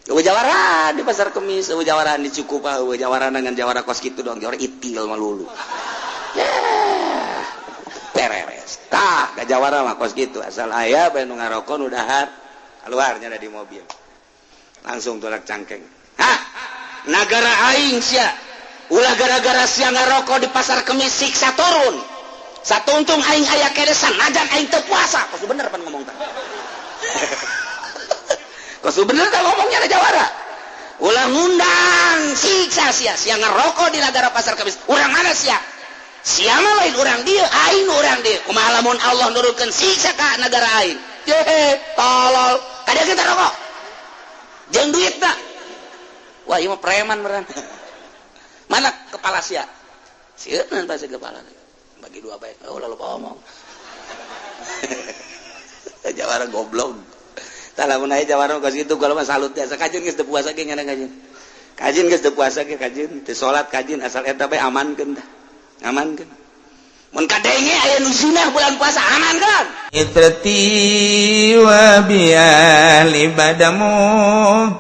Jawara di pasar Kemis, Jawaran di Cukupa, Jawara dengan Jawara kos gitu dong, Jawara itil malulu. Pereres. Gak Jawara mah kos gitu, asal aya bae nu ngarokon udahan keluarnya ada di mobil. Langsung tolak cangkeng. Nagara aing sia. Ulah gara-gara sia ngarokok di pasar Kemis siksa turun. Satuntung aing aya kedesan najan aing teu puasa. Kos bener pan ngomong teh. Kos bener teh ngomongnya ada Jawara. Ulah ngundang siksa sia ngarokok di nagara pasar Kemis. Urang mana sia? Sia mah lain urang dieu, aing urang dieu. Kumaha lamun Allah nurunkeun siksa ka negara aing. Tolol. Kada kita rokok. Jeung duitna. Wah, ieu mah preman beneran. Mana kepala sia? Sieun pasti kepala. Bagi dua baik. Oh, lalu ngomong. Jawara goblok. Tah lamun aya Jawara ka situ kalau mah salut biasa kajeun geus teu puasa ge ngana kajeun. Kajeun geus teu puasa ge kajeun, teu salat kajeun asal eta bae amankeun tah. Amankeun. Mun kadenge aya nu sunah bulan puasa amankeun. Itrati wa bi'al ibadamu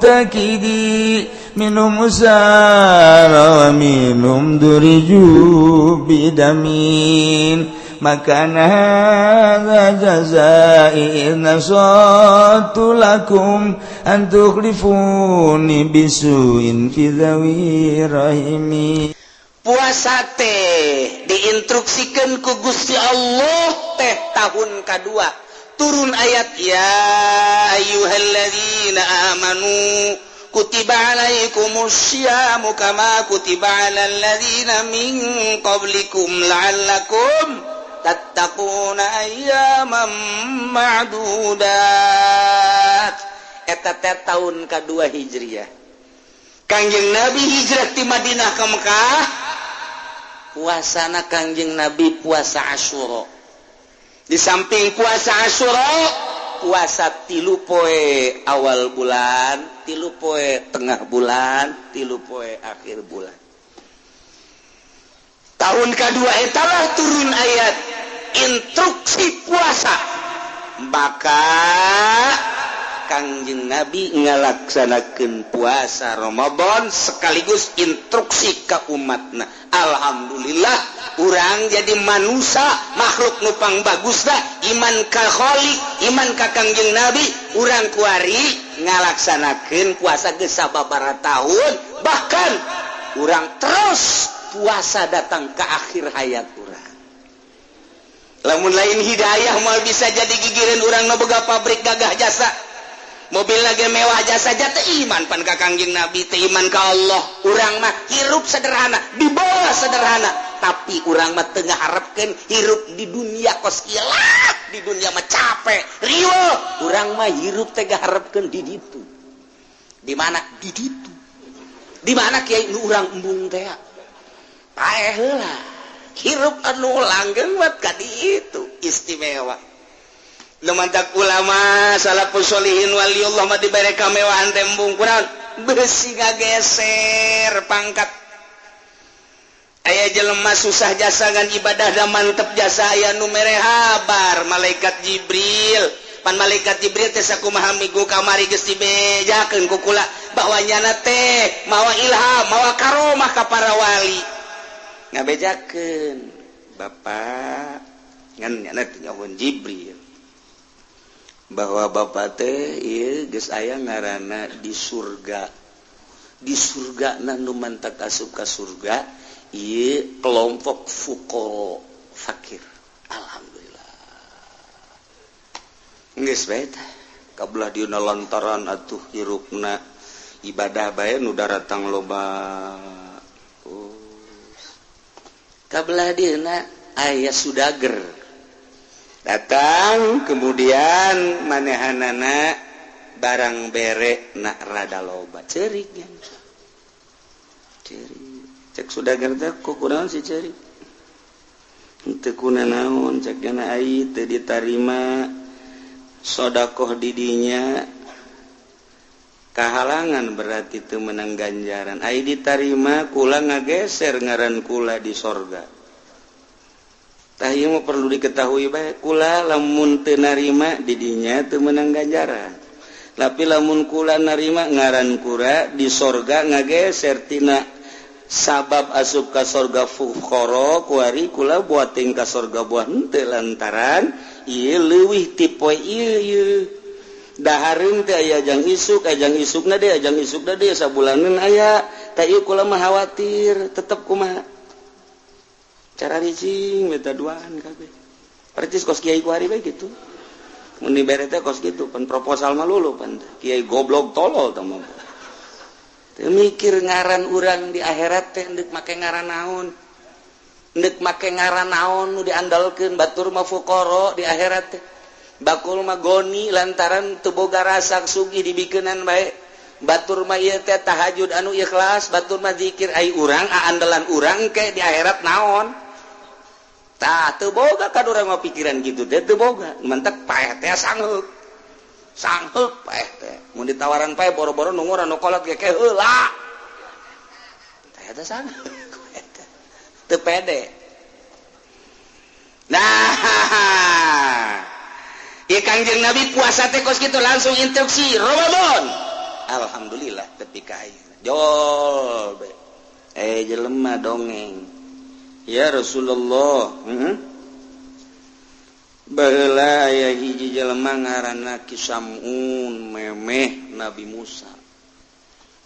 takidi minum usara wa minum duriju bidamin makana hadha jazai nasatu lakum antukhlifuni bisuin fi dhawi rahimi. Puasa teh diinstruksikeun ku Gusti Allah teh tahun kedua turun ayat ya ayyuhalladzina amanu kutiba alaikumusyamu kama kutiba alal ladzina min qablikum la'allakum tattaquna ayyaman ma'dudat. Eta teh tahun kedua Hijriah. Kangjeng Nabi hijrah ti Madinah ka Mekah. Puasana Kangjeng Nabi puasa Asyura. Di samping puasa Asyura, puasa 3 poe awal bulan, 3 poe tengah bulan, 3 poe akhir bulan. Tahun kedua etalah turun ayat instruksi puasa. Maka Kangjeng Nabi ngalaksanakeun puasa Ramadan sekaligus instruksi ka umatna. Alhamdulillah urang jadi manusia makhluk nupang bagus dah iman ka Khaliq, iman ka Kangjeng Nabi, urang kuari ngalaksanakeun puasa geus sababaraha tahun, bahkan urang terus puasa datang ke akhir hayat urang. Lamun lain hidayah moal bisa jadi gigireun urang nu boga pabrik gagah jasa. Mobil lagi mewah jasa saja teh iman pan ka Kangjeng Nabi, teh iman ka Allah. Urang mah hirup sederhana, di bawah sederhana, tapi urang mah teu ngaharepkeun hirup di dunia kos ilah, di dunia mah capek, riweuh. Urang mah hirup teh ngaharepkeun di ditu. Di mana? Di ditu. Di mana kiai nu urang embung teh? Paeh heula. Hirup anu langgeng buat ka ditu istimewa. Lumantak ulama salafus sholihin waliullah mah dibere kamewahan tembung kurang besi ngageser pangkat. Aya jelema susah jasa ngan ibadah da mantep jasa aya nu mere habar malaikat Jibril. Pan malaikat Jibril teh sakumaha migu kamari geus dibejakeun ku kula bahwa nyana teh mawa ilham, mawa karomah ka para wali. Ngabejakeun Bapak ngan nyana teh nyawon Jibril. Bahwa bapak teh ieu geus aya ngaranna di surga. Di surga nu mantak asup ka surga ieu kelompok fuqara fakir. Alhamdulillah. Geus bae teh. Kabelah dieuna lantaran atuh hirupna ibadah bae nu daratang loba. Kabelah dieuna aya sudager. Datang kemudian manehanana barang bere nak rada loba ceurik nya ceurik cek sudagar teh kukunaon si ceurik henteu kunaon cek kana ai teu ditarima sedekah di dinya kahalangan berarti teu menang ganjaran ai ditarima kula ngageser ngaran kula di sorga. Tah ieu mah perlu diketahui bae kula lamun teu narima di dinya teu meunang ganjaran. tapi lamun kula narima ngaran kura di sorga ngageser tina sabab asup ka sorga fukhara kuari kula buat ting ka sorga buah henteu lantaran ieu leuwih ti poe ieu dahareun teh aya ajang isukna deui sabulaneun aya teh ieu kula mah khawatir tetep kumaha cara rizing beta duaan kabeh percis kos kiai kuari bae kitu mun dibere teh kos kitu pan proposal mah lulu pan kiai goblok tolol tah mah teu mikir ngaran urang di akhirat teh deuk make ngaran naon nu diandalkeun batur mah fuqara di akhirat teh bakul mah goni lantaran teu boga rasa sugih dibikeunan bae batur mah ieu teh tahajud anu ikhlas batur mah zikir ai urang andalan urang ke di akhirat naon tah teu boga kan urang mah pikiran kitu teh teu boga mentek paeh teh sangheuk paeh teh mun ditawaran paeh boro-boro nu ngora nu kolot ge heula teh sangheuk teu pede nah ieu Kangjeng Nabi puasa teh kos kitu langsung instruksi Ramadan alhamdulillah tepi ka ayeuna jol be jelema dongeng ya Rasulullah baheula aya hiji jelema ngaranna Kisamun memeh Nabi Musa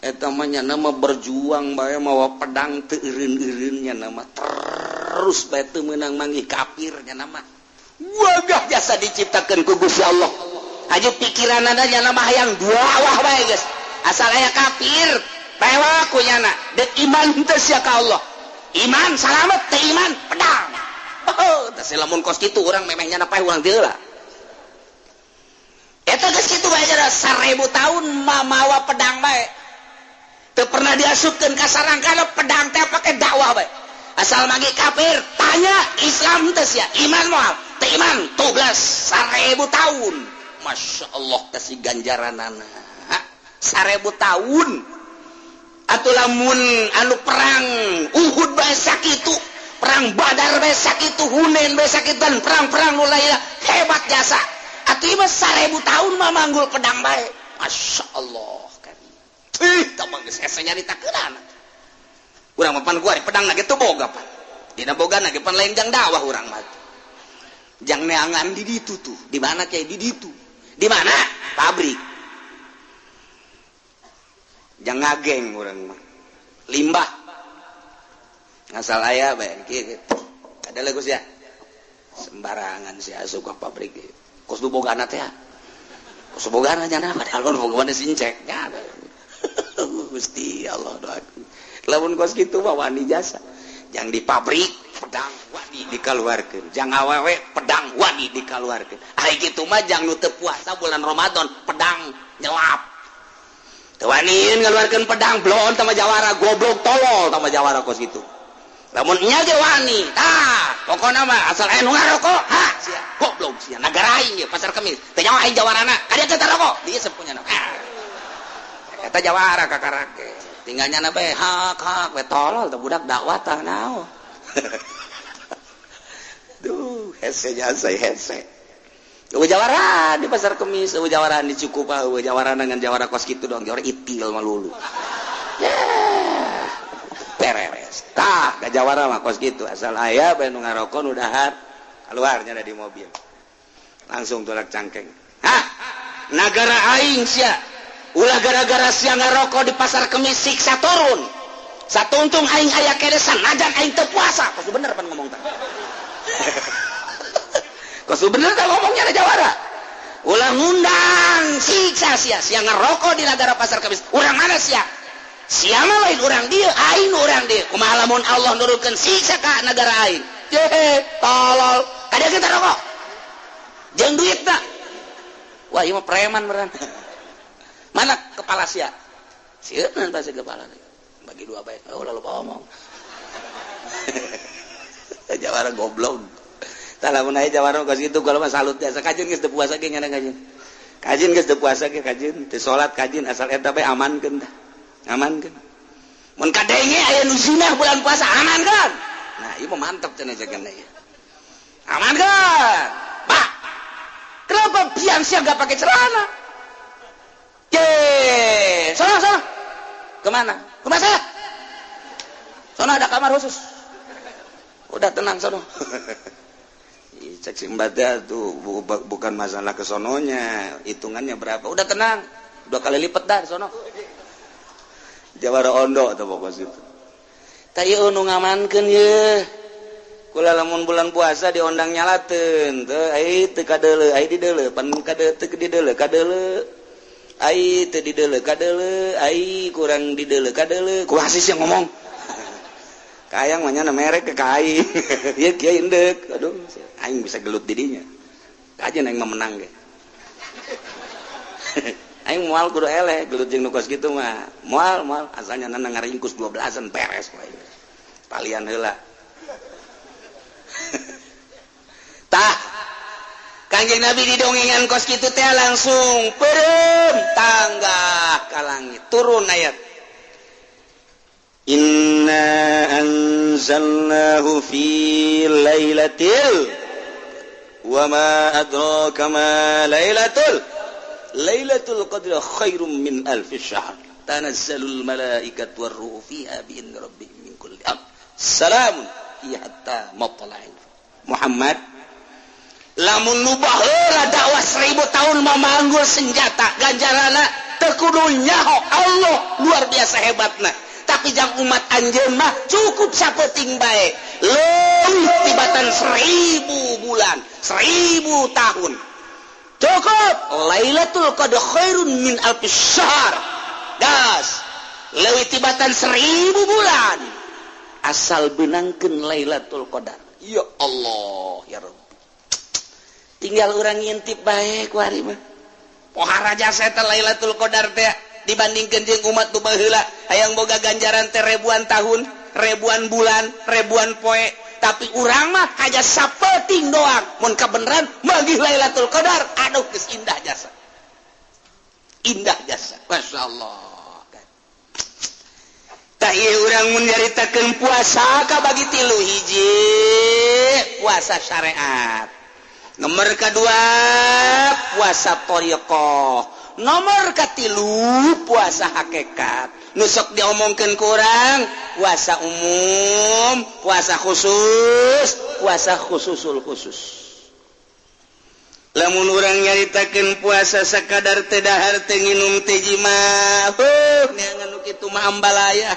eta mah nya nama berjuang bae mawa pedang teu eureun-eureunnya nama terus bae teu meunang manggih kafir nya nama wagah jasa diciptakeun ku Gusti Allah aju pikiranna nya nama hayang duawah bae geus asal aya kafir tewa ku nya na deuk iman teu sia ka Allah iman salamet teh iman pedang teh lamun kos kitu urang memehnya napae urang teu lah eta geus kitu bae jara 1000 tahun mawa pedang bae teu pernah diasupkeun ka sarangkana pedang teh pake dakwah bae asal magi kafir tanya Islam teh sia iman moal teh iman tugas 1000 tahun masyaallah teh si ganjaranana 1000 tahun atuh lamun anu perang Uhud bae sakitu perang Badar bae sakitu Hunain bae sakitu perang-perang nu lain hebat jasa atuh ieu 1000 tahun mah manggul pedang bae masyaallah kan tah mah geus hese nyaritakeun urang mah pan kuari pedang lagi teu boga pan dina bogana ge pan lain jang dakwah urang mah jang neangan di ditu tuh di mana kayak di ditu di mana pabrik jang ngageng urang mah limbah ngasal aya bae kieu ada lagu sia sembarangan sia asup ka pabrik kos du bogana teh kos bogana nya padahal bogana sincek nya Gusti Allah doakeun lamun kos kitu mah wani jasa jang di pabrik pedang wani dikaluarkeun jang awewe pedang wani dikaluarkeun ai kitu mah jang nu teu puasa bulan Ramadan pedang nyelap teu wani ngaluarkeun pedang blon tama jawara goblok tolol tama jawara kos kitu lamun nya ge wani tah pokona mah asal aya nu ngarokok sia goblok sia nagara aing ge pasar kemis teh nyawa aing jawarana kada teh rokok dieu sepunya na eta jawara kakarake tinggalnya na bae hak we tolol teh budak dakwah tah naon duh hese jasa hese eueuh jawara di pasar kemis eueuh jawara di Cikupa eueuh jawara dengan jawara kos kitu doang jawara itil mah lulu beres tah ka jawara mah kos kitu asal aya bae nu ngarokok nu dahar keluarnya ada di mobil langsung tolak cangkeng nagara aing sia ulah gara-gara sia ngarokok di pasar kemis siksa turun satuntung aing aya keresan najan aing teu puasa kos bener pan ngomong tah kos bener tah ngomongnya ada jawara ulah ngundang siksa sia ngarokok di nagara pasar kemis urang mana sia mah lain urang dieu aing urang dieu kumaha lamun Allah nurunkeun siksa ka negara aing tolol kada kita rokok jeung duitna wah ieu mah preman beneran mana kepala sia sieun tah si kepala bagi dua bae lalu ngomong jawara goblok tah lamun aya jawara ka situ kalau mah salut biasa kajeun geus teu puasa ge ngana kajeun geus teu puasa ge kajeun teu salat kajeun asal eta bae amankeun tah amankeun mun kadenge aya nu zina bulan puasa amankeun nah ieu mah mantep cenah jaganna ieu amankeun pak kenapa pian sia enggak pakai celana Sono. Kemana? Rumah saya. Sono ada kamar khusus. Udah tenang sono. Cek si mbaknya tuh bukan masalah kesononya, hitungannya berapa. Udah tenang, 2 kali lipat dah sono. Jawara ondo atau pokok situ. Tayo nu ngamankeun ye. Kula lamun bulan puasa diondang nyalateun, teu ai teu kadeuleu, ai di deuleu, pan kade teu di deuleu, kadeuleu. Ai teu di deuleu, kadeuleu, ai kurang di deuleu, kadeuleu. Ku hasis yang ngomong. Kayang mah nya merek ke kai. Ieu kieu indek. Aduh, aing bisa gelut di dinya. Kajen aing mah menang ge. Aing moal kudu eleh gelut jeung nu kos kitu mah. Moal asalnya nana ngaringkus 12an beres wae. Palian heula. Tah Kanjeng Nabi didongengan kos kitu teh langsung peureum tanggah ka langit turun ayat Inna anzalnahu fi lailatil wa ma adraka ma lailatul qadri khairum min alfi syahr tanazzalul malaikatu war-ruhu fiha bi idzni rabbihim min kulli amr salamun hiya hatta matla'il Muhammad lamun nu baheula dakwah 1000 tahun memanggul senjata ganjarana teu kudu nyaho Allah luar biasa hebatna tapi jang umat anjeun mah cukup sapeting bae leuwih tibatan 1000 bulan 1000 tahun cukup Lailatul Qadar khairun min alfi syahr das leuwih tibatan 1000 bulan asal beunangkeun Lailatul Qadar ya Allah ya Rabb tinggal urang ngintip bae ku ari mah pohara jasa teh Lailatul Qadar teh dibandingkeun jeung umat nu baheula hayang boga ganjaran teh ribuan tahun, ribuan bulan, ribuan poe, tapi urang mah haja sapeting doang. Mun kabeneran magih Lailatul Qadar, aduh geus indah jasa. Indah jasa. Masyaallah. Tah ieu urang mun nyaritakeun puasa kabagi 3 hiji puasa syariat. Nomor kedua puasa thariqah. Nomor katilu puasa hakikat nusok diomongkeun ku urang puasa umum puasa khusus puasa khususul khusus lamun urang nyaritakeun puasa sakadar teu dahar teu nginum teh jima neangan nu kitu mah ambalaya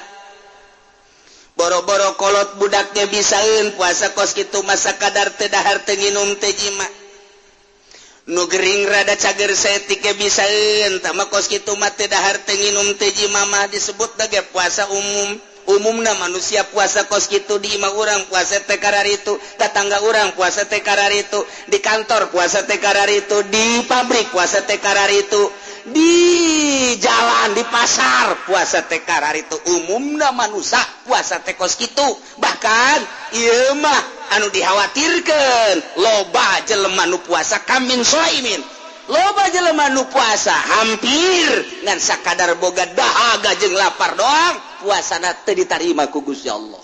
boro-boro kolot budak ge bisaeun puasa kos kitu mah sakadar teu dahar teu nginum teh jima nu gering rada cager setik ge bisaeun tah mah kos kitu mah teu dahar teu nginum teh jima mah disebut ge puasa umumna manusia puasa kos kitu di imah urang puasa teh kararitu tetangga urang puasa teh kararitu di kantor puasa teh kararitu di pabrik puasa teh kararitu di jalan di pasar puasa teh kararitu umumna manusia puasa teh kos kitu bahkan ieu mah anu dikhawatirkeun loba jelema nu puasa kamin shaimin loba jelema nu puasa hampir ngan sakadar boga dahaga jeung lapar doang puasana teu ditarima ku Gusti Allah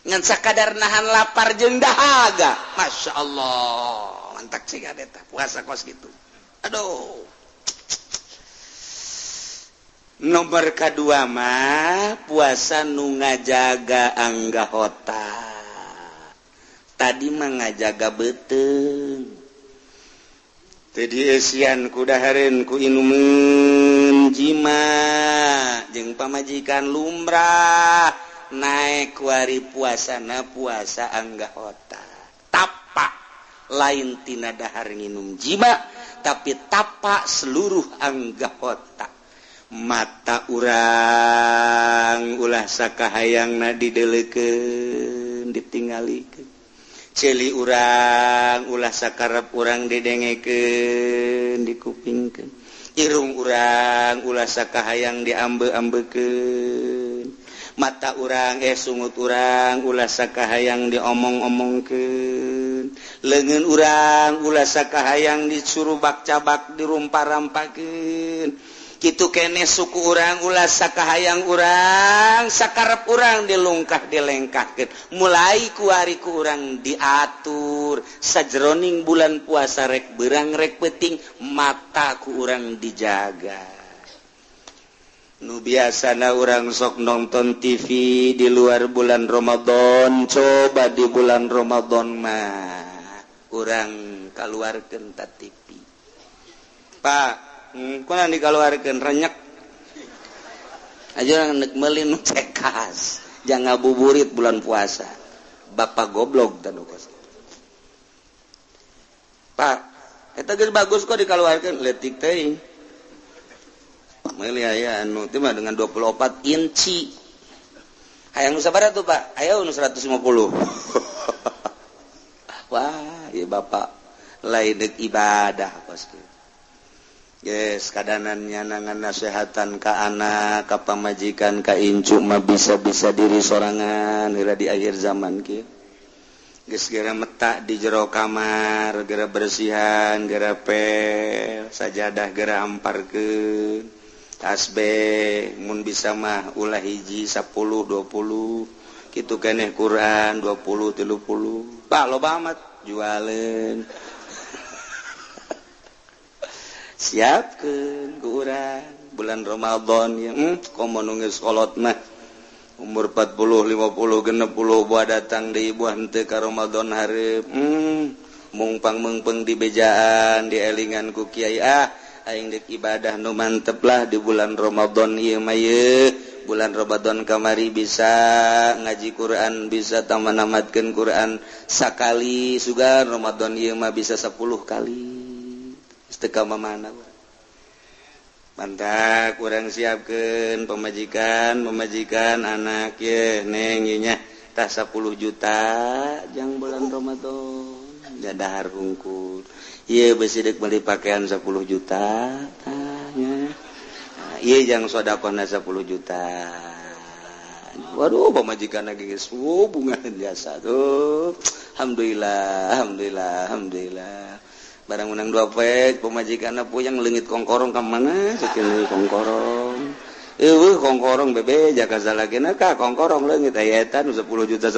ngan sakadar nahan lapar jeung dahaga masyaallah mantap sih eta puasa kos kitu aduh nomor kedua mah puasa nu ngajaga anggahota tadi mah ngajaga beuteung tadi esian ku dahareun ku inumeun jima jeung pamajikan lumrah naek ku ari puasana puasa anggahota tapak lain tina dahar nginum jima tapi tapak seluruh anggahota mata urang ulah sakahayangna dideleukeun ditingalikeun celi urang ulah sakarep urang didengekeun dikupingkeun irung urang ulah sakahayang diambe-ambekeun mata urang sungut urang ulah sakahayang diomong-omongkeun leungeun urang ulah sakahayang disuruh bak-cabak dirumpah-rampakeun kitu keneh suku urang ulah sakahayang urang sakarep urang dilungkah dilengkahkeun mulai ku ari ku urang diatur sajroning bulan puasa rek beurang rek peuting mata ku urang dijaga nu biasana urang sok nonton TV di luar bulan Ramadan coba di bulan Ramadan mah urang kaluarkeun ta TV Pak kuna dikeluarkan renyek aja orang nek meuli nu cekas jangan ngabuburit bulan puasa bapak goblok tanu kos Pak eta geus bagus kok dikeluarkan leutik teuing meuli aya anu teh mah dengan 24 inci hayang nu sabaraha tuh Pak aya nu 150 wah ieu bapak lain deuk ibadah pasti yes, kadanannya nangan nasehatan ka anak, ka pamajikan, ka incu mah bisa-bisa diri sorangan heula di akhir zaman kieu. Geus geura metak di jero kamar, geura bersihan, geura pel, sajadah geura amparkeun. Tasbih mun bisa mah ulah hiji 10 20. Kitu keneh Quran 20 30. Pak loba amat jualeun. Siapkeun ku urang bulan Ramadan ya komo nu geus kolot mah umur 40 50 60 buah datang deui buah henteu ka Ramadan hareup mung pangmeungpeung di bejaan dielingan ku kiai aing deuk ibadah nu mantep lah di bulan Ramadan ieu mah ye bulan Ramadan kamari bisa ngaji Quran bisa tamanamatkeun Quran sakali sugan Ramadan ieu mah bisa 10 kali teka mana mantap kurang siapkeun pemajikan anak ye neng ieu nya tah 10 juta jang bulan Ramadan jadahar hungkul ieu beusi deuk meuli pakaian 10 juta tah nya ieu jang sedekahna 10 juta waduh pemajikan lagi geus bunga jasa tuh alhamdulillah barang menang 2 pek pemajikanna puyang leungit kongkorong ka mana ceuk kongkorong eueuh kongkorong bebe jaka salagena ka kongkorong leungit aya eta nu 10 juta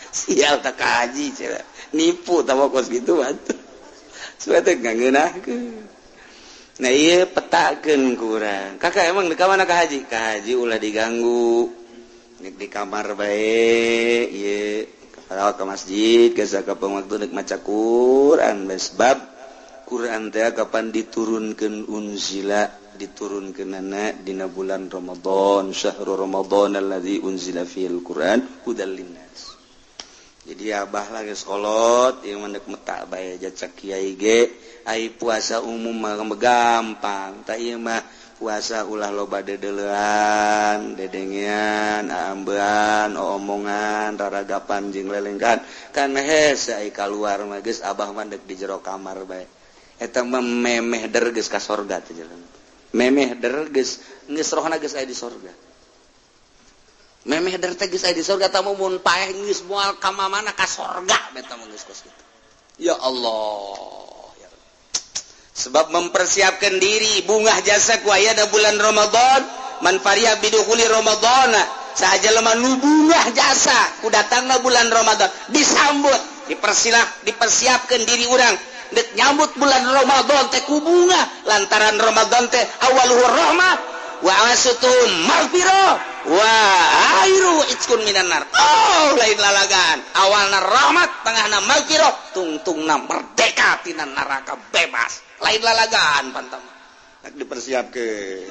sial tak kaji cenah nipu tawa kos kitu atuh suete ngangeunahkeun nah ieu petakeun ku urang kakak emang di ka mana ka haji ulah diganggu nek di kamar bae ieu rawat ke masjid geus kapan waktu nek maca Quran sebab Quran teh kapan diturunkeun unzila diturunkeunana dina bulan Ramadan syahrul Ramadan allazi unzila fil Quran hudal linnas jadi abah lah geus kolot ieu mah nek metak bae jacak kiai ge ai puasa umum mah gampang tah ieu mah puasa ulah loba dedeulean, dedengean, aambean, omongan, raragapan jeung lelenggan. Kan hese ai kaluar mah geus abah mah deuk di jero kamar bae. Eta mah memeh der geus ka sorga teh jalan. Memeh der geus rohna geus aya di sorga. Memeh der teh geus aya di sorga tah mun paeh geus moal ka mana ka sorga beta mah geus kos kitu. Ya Allah. Sebab mempersiapkan diri bungah jasa ku aya da bulan Ramadan man fariha bidukhuli Ramadan sahaja lemah nu bungah jasa ku datangna bulan Ramadan disambut dipersiapkan diri urang dek nyambut bulan Ramadan teh ku bunga lantaran Ramadan teh awaluhu rahmah wa awasutuhu maghfirah wa airu itqun minan nar oh lain lalagan awalna rahmat tengahna maghfirah tungtungna merdeka tina neraka bebas lain lalagan pantam nak dipersiapkeun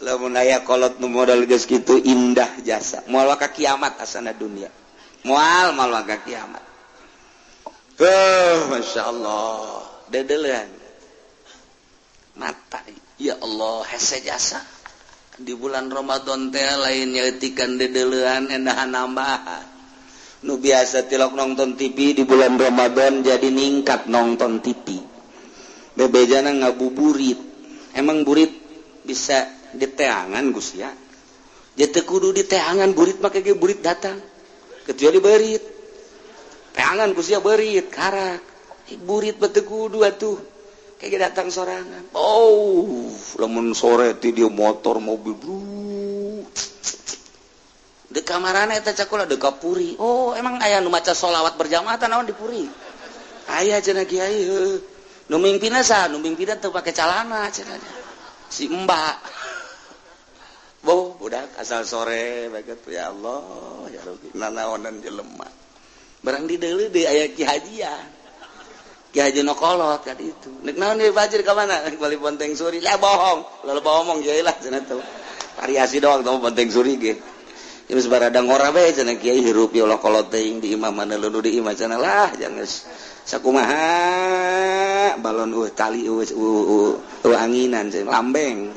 lamun aya kolot nu modal geus kitu indah jasa moal ka kiamat asana dunia moal ka kiamat masyaallah dedeulean mata ya Allah hese jasa di bulan Ramadan teh lain nyaeutikeun dedeulean endahan nambahan nu biasa tilok nonton TV di bulan Ramadan jadi ningkat nonton TV bebejana ngabuburit emang burit bisa diteangan Gus ya jadi kudu diteangan burit make ge burit datang kecuali beurit teangan Gus ya beurit karak burit bete kudu atuh kayak datang sorangan. Oh, lamun sore ti dia motor mobil bro. Di kamarana eta cakula de kapuri. Oh, emang aya nu maca sholawat berjamaah teh naon di puri? Aya cenah kiai heuh. Nu mimpina saha? Nu mimpina teu pake calana cenah. Si Mbak. Boh, budak asal sore baget ya Allah, ya Rabbi. Nanaonan jelema. Barang di deuleu deui aya Ki Hajian. Ki Haji Nokolot ka ditu. Nek naon deui Fajir ka mana? Bali Ponteng Suri. Lah bohong. Loba omong ye lah cenah teh. Variasi doang teh Ponteng Suri ge. Geus barada ngora bae cenah Kiai hirup ya Allah kolot teuing di imam mana leunuh di imam cenah lah jangan sakumaha balon tali anginan cenah lambeng.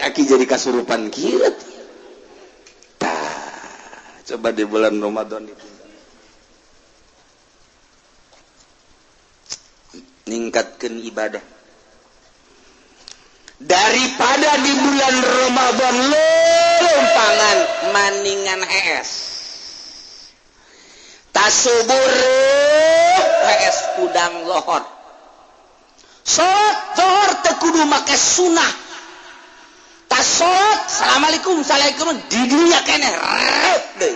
Aki jadi kasurupan kieu. Coba di bulan Ramadan itu ningkatkan ibadah daripada di bulan Ramadan lompangan maningan hees tasubur hees udang lohor sotor tekudu make sunah tasot, assalamualaikum, assalamualaikum, di dunia kene, deh,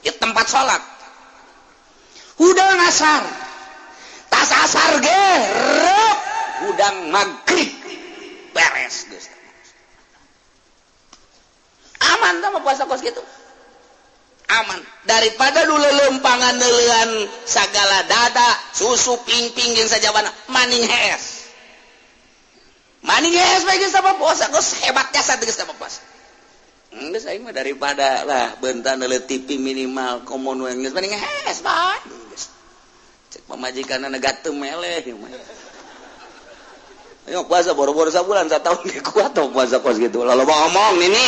itu tempat sholat, udang asar, tas asar ge, udang maghrib, beres, guys, aman sama puasa kos gitu, aman, daripada dulu lempangan nelean sagala dada, susu ping-ping yang saja mana, maning hees. Maning geus bae geus apa puasa geus hebat jasa geus apa puasa. Geus aing mah daripada lah bentan leuleuh TV minimal komun we geus maning geus bae. Cek pamajikanna gateum meleh mah. Ayo puasa boro-boro sabulan sataun ge kuat tong puasa kos gitu. Loba omong nini.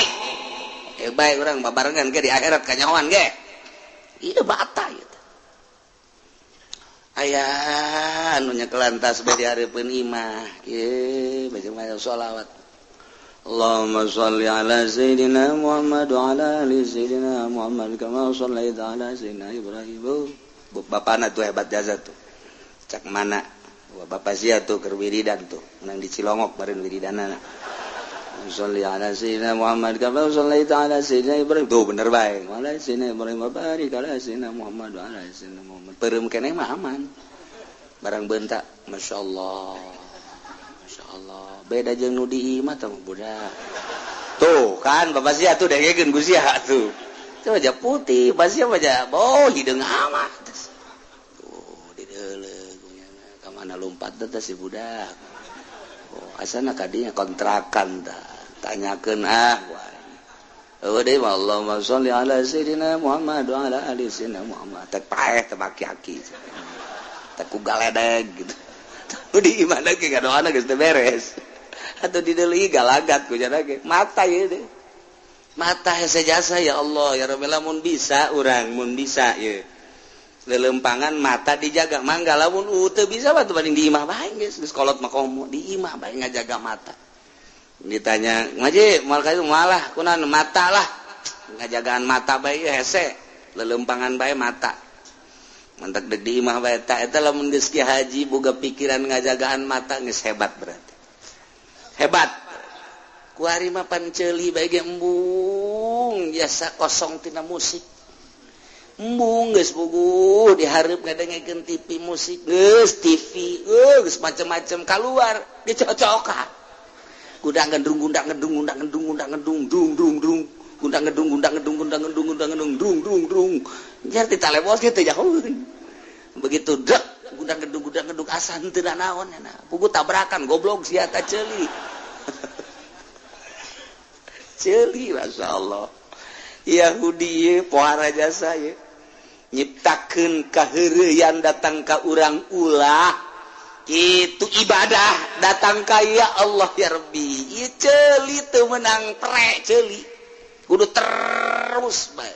Bae urang babarengan ge di akhirat kanyawan ge. Ieu bata ieu. Ayah anu nyekelan tasbih dihareupeun imah ye baca sholawat Allahumma shalli ala sayyidina Muhammad wa ala ali sayyidina Muhammad kama shallaita ala sayyidina Ibrahim. Bapana tuh hebat jasa tuh cak mana bapak sia tuh keur wiridan tuh menang di Cilongok bareun wiridanana sholli ala sayyidina Muhammad kama shallaita ala sayyidina Ibrahim tuh bener bae ala sayyidina Ibrahim barik ala sayyidina Muhammad wa ala sayyidina Muhammad peureum keneh mah aman barang bentak masyaallah beda jeung nu di imah tah budak tuh kan bapak sia tuh dengekeun ku sia tuh aja putih basia baca oh hideung amat tuh di deuleu gunyana ka mana lompat teh si budak oh asana ka dinya kontrakan tah tanyakeun deui Allahumma sholli ala sayyidina Muhammad wa ala ali sayyidina Muhammad teh paeh teh aki-aki teh ku galedeg gitu di imana ge kadoana geus teu beres atuh di deuleu galagat ku cenah ge mata ieu teh mata hese jasa ya Allah ya Rabbi lamun bisa urang mun bisa ye lelempangan mata dijaga mangga lamun teu bisa batu banding di imah bae geus kolot mah komo di imah bae ngajaga mata ditanya ngaji mal ka itu malah kunaon mata lah ngajagaan mata bae hese lelempangan bae mata mantak deuk di imah bae eta lamun geus Ki Haji boga pikiran ngajagaan mata geus hebat berarti hebat ku ari mah panceuli bae ge embung biasa kosong tina musik embung geus buguh dihareup ngadengekeun TV musik geus TV geus macam-macam keluar dicocokan gundang gedung gundang gedung gundang gedung gundang gedung dung dung dung gundang gedung gundang gedung gundang gedung gundang gedung dung dung dung jar ti talebos kitu jauh begitu dek gundang gedung asa henteu naon nya pugu tabrakan goblok sia ta ceuli ceuli masyaallah Yahudi ye pohara jasa ye nyiptakeun kaheureuyan datang ka urang ulah itu ibadah datang kaya Allah ya Rabbi ieu ceuli teu meunang pre ceuli kudu terus bae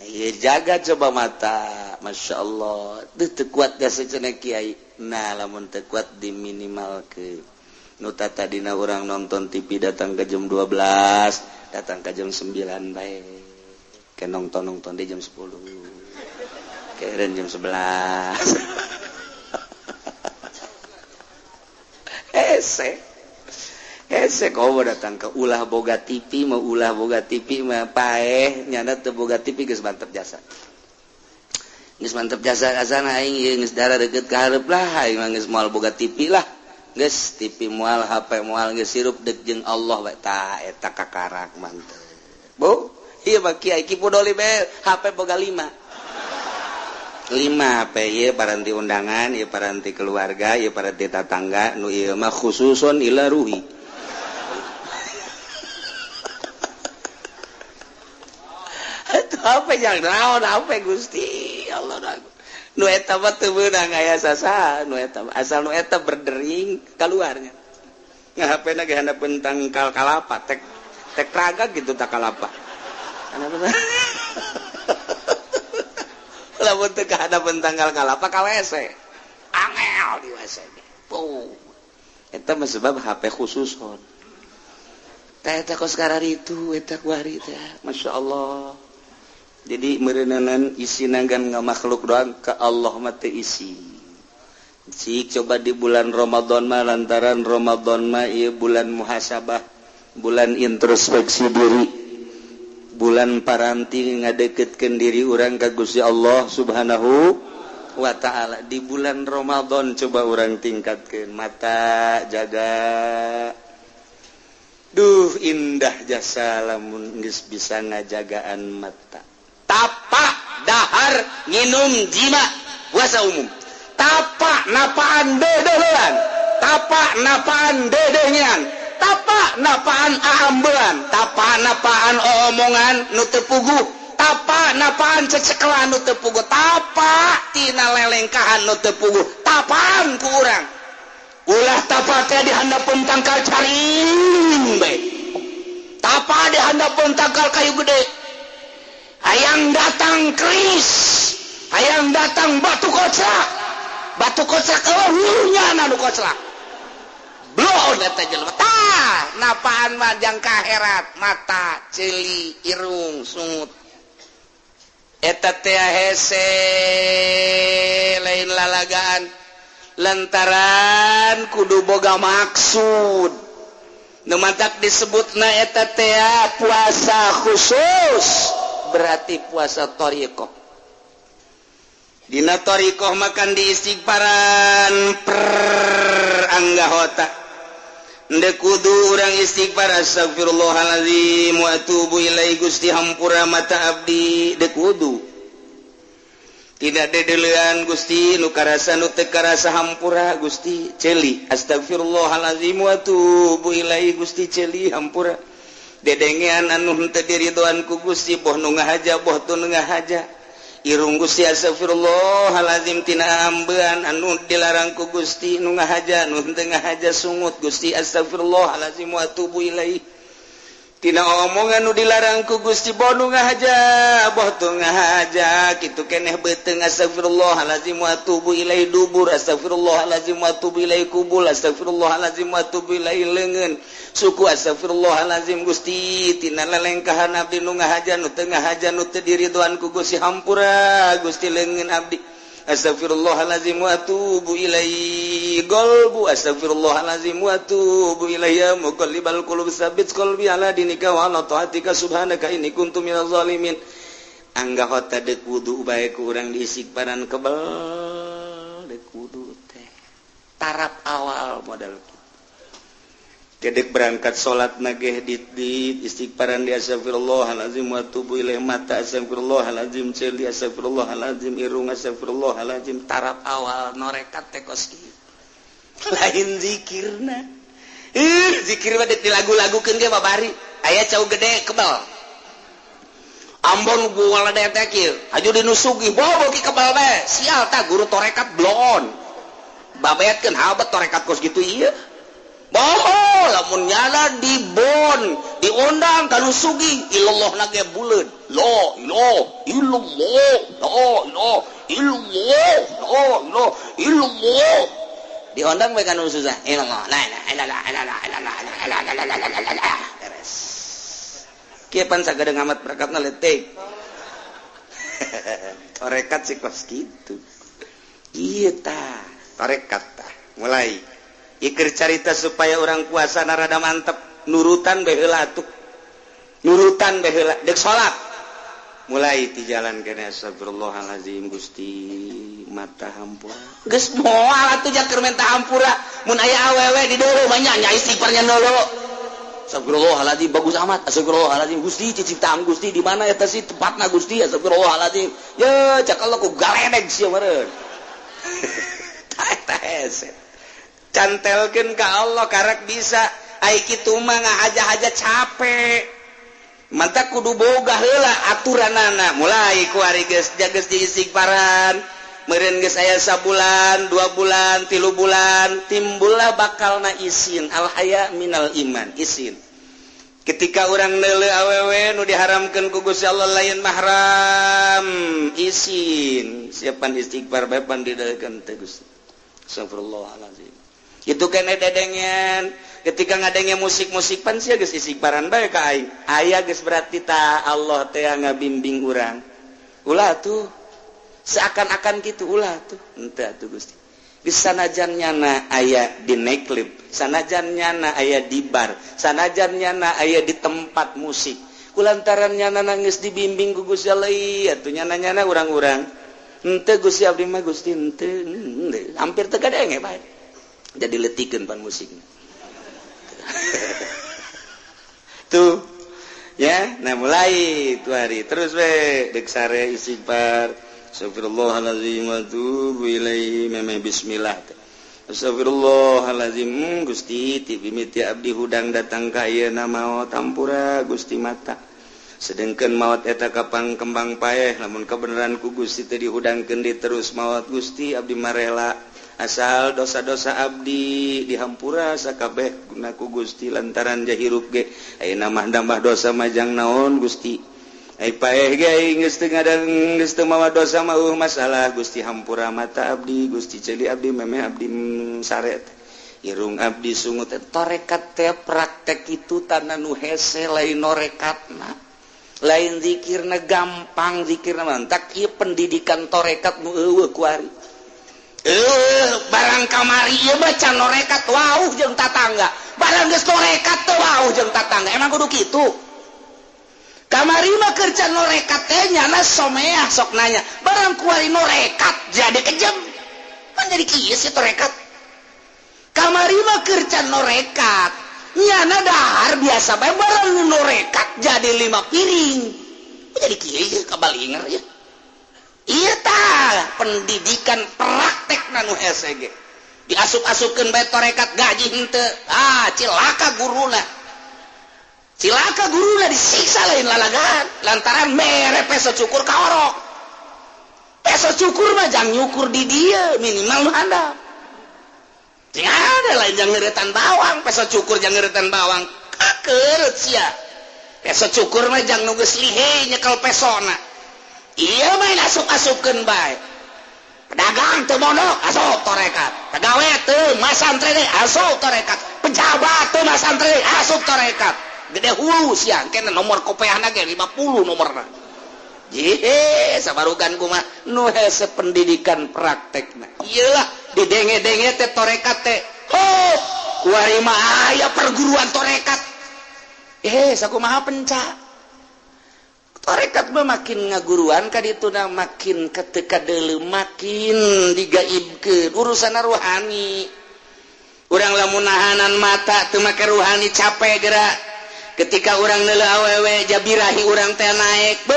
ieu jaga coba mata masyaallah teu kuat jasa cenah kiai nah lamun teu kuat diminimalkeun nu tadina urang nonton TV datang ke jam 12 datang ke jam 9 bae ke nonton di jam 10 keren jam 11. Hese kau datang ke ulah boga TV mah ulah boga TV mah paeh nyana teu boga TV geus mantep jasa. Geus mantep jasa asana aing ieu geus dara deukeut ka hareup lah aing mah geus moal boga TV lah. Geus TV moal HP moal geus sirup deuk jeung Allah bae tah eta kakarak mantep. Bu, ieu mah Kiai Kipudoli bae HP boga 5 HP ieu paranti undangan, ieu paranti keluarga, ieu paranti tetangga, nu ieu mah khususon ila ruhi. Apa yang naon apa Gusti Allah nu eta mah teu meunang aya sasa nu eta asal nu eta berdering kaluarnya ngahapena ge handapeun tangkal kalapa tek raga gitu tak kalapa lamun teu kahadapeun tangkal kalapa ka WC angel di WC eta mah sebab HP khususon tah eta kos kararitu eta kuari teh masyaallah. Jadi merenangan isi nagan nggak makhluk doang ke Allah mati isi. Cik coba di bulan Ramadan mah lantaran Ramadan mah iya bulan muhasabah, bulan introspeksi diri, bulan paranti ngadeketkeun diri urang ka Gusti Allah Subhanahu wa taala. Di bulan Ramadan coba urang tingkatkeun mata jaga. Duh indah jasa lamun geus bisa ngajagaan mata. Tapak dahar nginum jima puasa umum. Tapak napaan dedeulean, tapak napaan dedeunyan, tapak napaan aambean, tapak napaan omongan nu teu puguh, tapak napaan cecekelan nu teu puguh, tapak tina lelengkahan nu teu puguh, tapaan ku urang. Ulah tapak teh di handapeun tangkal caring bae. Tapak di handapeun tangkal kayu gede. Hayang datang keris, hayang datang batu kocak eueuhnya anu kocak. Blon eta jelema tah napaan mah jang kaherat mata, ceuli, irung, sungut. Eta teh hese lain lalagaan lantaran kudu boga maksud. Nu matak disebutna eta teh puasa khusus. Berarti puasa thariqah. Dina thariqah makan di istighfaran per anggahota. Ndek kudu urang istighfar astagfirullahalazim wa atubu ilaihi Gusti hampura mata abdi dek kudu. Tidak dedeulean Gusti nu karasa nu teu karasa hampura Gusti ceuli astagfirullahalazim wa atubu ilaihi Gusti ceuli hampura. Dedengean anu henteu diridoan ku Gusti boh nu ngahaja boh teu ngahaja irung Gusti astagfirullahalazim tina ambean anu dilarang ku Gusti nu ngahaja nu henteu ngahaja sungut Gusti astagfirullahalazim wa atubu ilaihi tina omongan nu dilarang ku Gusti boh nu ngahaja boh teu ngahaja kitu keneh beuteung astagfirullahalazim wa atubu ilaihi dubur astagfirullahalazim wa atubu ilaihi kubul astagfirullahalazim wa atubu ilaihi leungeun suku astagfirullahalazim Gusti tina lelengkahan abdi nu ngahaja nu teu ngahaja nu teu diridhoan ku Gusti hampura Gusti leungeun abdi astagfirullahalazim wa atubu ilaihi qalbu astagfirullahalazim wa atubu ilaihi ya muqallibal qulub tsabbit qalbi ala dinika wa ala taatika subhanaka inni kuntu minaz zalimin anggahota deuk wudu bae ku urang diistighfaran kebal deuk wudu teh tarap awal modal Dedek berangkat sholat nageh di istighfaran di astagfirullahalazim wa atubu ilaih mata astagfirullahalazim ceuli astagfirullahalazim irung astagfirullahalazim tarap awal norekat teh koski lain zikirna zikir mah di lagu-lagukeun ge babari aya cau gede kebal ambon gual da teh kieu aju dinusugi bobo ki kebal bae sial tah guru torekat blon babeatkeun habat torekat kos kitu ieu bohong lamun nyala di bon diundang kanu sugi ilallah nage buleud la ilaha illallah la ilaha illallah la ilaha illallah diundang bae kanu susah ilallah la beres kieu pan sagede ngamat berakatna letek Torekat sih kos gitu. Iya tah, torekat tah. Mulai ikir carita supaya orang puasa narada mantep. Nurutan baheula tuh. Nurutan baheula dek salat. Mulai ti jalan kene astagfirullahalazim Gusti mata hampura. Geus moal atuh jakeur menta hampura. Mun aya awewe di deuleu mah nya istighfarnya deuleu. Astagfirullahalazim bagus amat. Astagfirullahalazim Gusti ciciptaan Gusti di mana eta sih tempatna Gusti astagfirullahalazim. Ya cak Allah ku galedeg sia meureun. Tah hese. Cantelkeun ka Allah karek bisa ai kitu mah ngahaja-haja capek. Mantap kudu boga heula aturanana. Mulai ku ari geus jageus di istighfaran. Meureun geus aya sabulan, 2 bulan, 3 bulan, timbullah bakalna isin. Al haya minal iman, isin. Ketika orang neuleuh awewe nu diharamkeun ku Gusti Allah lain mahram, isin. Siapan istighfar bae pan dideulkeun teh Gusti. Astagfirullahalazim. Itu kene dedengen. Ketika ngadenge musik-musik pan sia geus istighfaran bae ka aing. Aya geus berarti ta Allah teh ngabimbing urang. Ulah tuh seakan-akan kitu ulah tuh. Henteu atuh Gusti. Geus sanajan nyana aya di nightclub, sanajan nyana aya di bar, sanajan nyana aya di tempat musik. Kulantaran nyana geus dibimbing ku Gusti Allah atuh nyana-nyana urang-urang. Henteu Gusti abdi mah Gusti henteu. Hampir teu gadenge bae. Jadi letikeun pan musikna. Tuh ya, nah mulai itu hari terus we dek sare istighfar astagfirullahalazim wa tubu ilaihi memeh bismillah astagfirullahalazim Gusti ti mimiti abdi hudang datang ka ayeuna maot tampura Gusti mata sedengkeun maot eta kapang kembang paeh lamun kebenaran ku Gusti teh dihudangkeun di terus maot Gusti abdi marela asal dosa-dosa abdi dihampura sakabeh gunaku Gusti lantaran jahirup ge ayeuna mah nambah dosa majang naon Gusti ai paeh ge geus teu ngadang geus teu mawa dosa mah masalah Gusti hampura mata abdi Gusti ceuli abdi memeh abdi sare irung abdi sungut torekat teh praktek itu tanah nu hese lain norekatna lain zikirna gampang zikirna mantak ieu pendidikan torekat nu eueuh ku ari barang kamari ieu baca norekat wauh jeung tatangga barang geus norekat teh wauh jeung tatangga emang kudu kitu kamari mah keur can norekat teh nyana someah sok nanya barang kuari norekat jadi kejem kan jadi kieu sih torekat kamari mah keur can norekat nyana dahar biasa bae barang norekat jadi 5 piring jadi kieu kabalinger ya. Iya tah pendidikan praktek nanu hese ge diasup-asupkeun bae torekat gaji henteu cilaka guruna disiksa lain lalagan lantaran mere peso cukur kaorok peso cukur mah jang nyukur di dieu minimal nu handap ting ada lain jang ngeuretan bawang peso cukur jang ngeuretan bawang kakeureut sia peso cukur mah jang nu geus lihe nyekel pesona iya main asup-asupkeun bae pedagang teu mondok asup torekat pagawe teu masantri teh asup torekat pejabat teu masantri asup torekat gede hulu sia kene nomor kopeahna ge 50 nomorna ye sabarugan kumaha nu hese pendidikan praktekna iyalah didenge-denge teh torekat teh kuari mah aya perguruan torekat sakumaha penca torekat mah makin ngaguruan ka dituna makin ketika deuleu makin digaibkeun urusan rohani urang lamun nahanan mata teu make rohani capek geura ketika urang neuleuh awewe jabirahi urang teh naek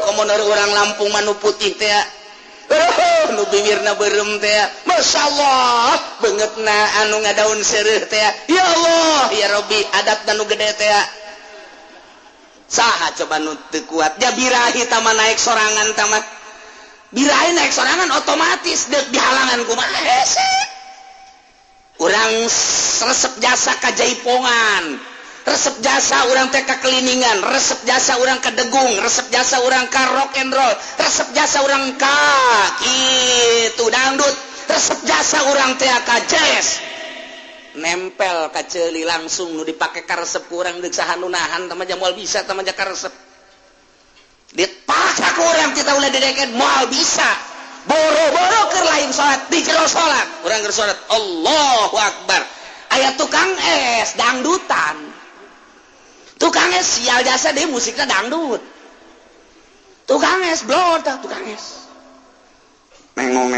komonor urang Lampung manu putih teh nu bibirna beureum teh masyaallah beungeutna anu ngadaun seureuh teh ya Allah ya Rabbi adatna nu gede teh saha coba nu teu kuat ja birahi tama naik sorangan tama birahi naik sorangan otomatis deuk dihalangan kumaha hese urang resep jasa ka jaipongan resep jasa urang teh ka keliningan resep jasa urang ka degung resep jasa urang ka rock and roll resep jasa urang ka kitu dangdut resep jasa urang teh ka jazz nempel ka ceuli langsung nu dipake ka resep urang deuk saha nu nahan tama moal bisa tama ka resep dipaksa ku urang kita ulah dedeken moal bisa boro-boro keur lain salat di jero salat urang keur salat Allahu Akbar aya tukang es dangdutan tukang es sial jasa deh musiknya dangdut tukang es blor tah tukang es neng nong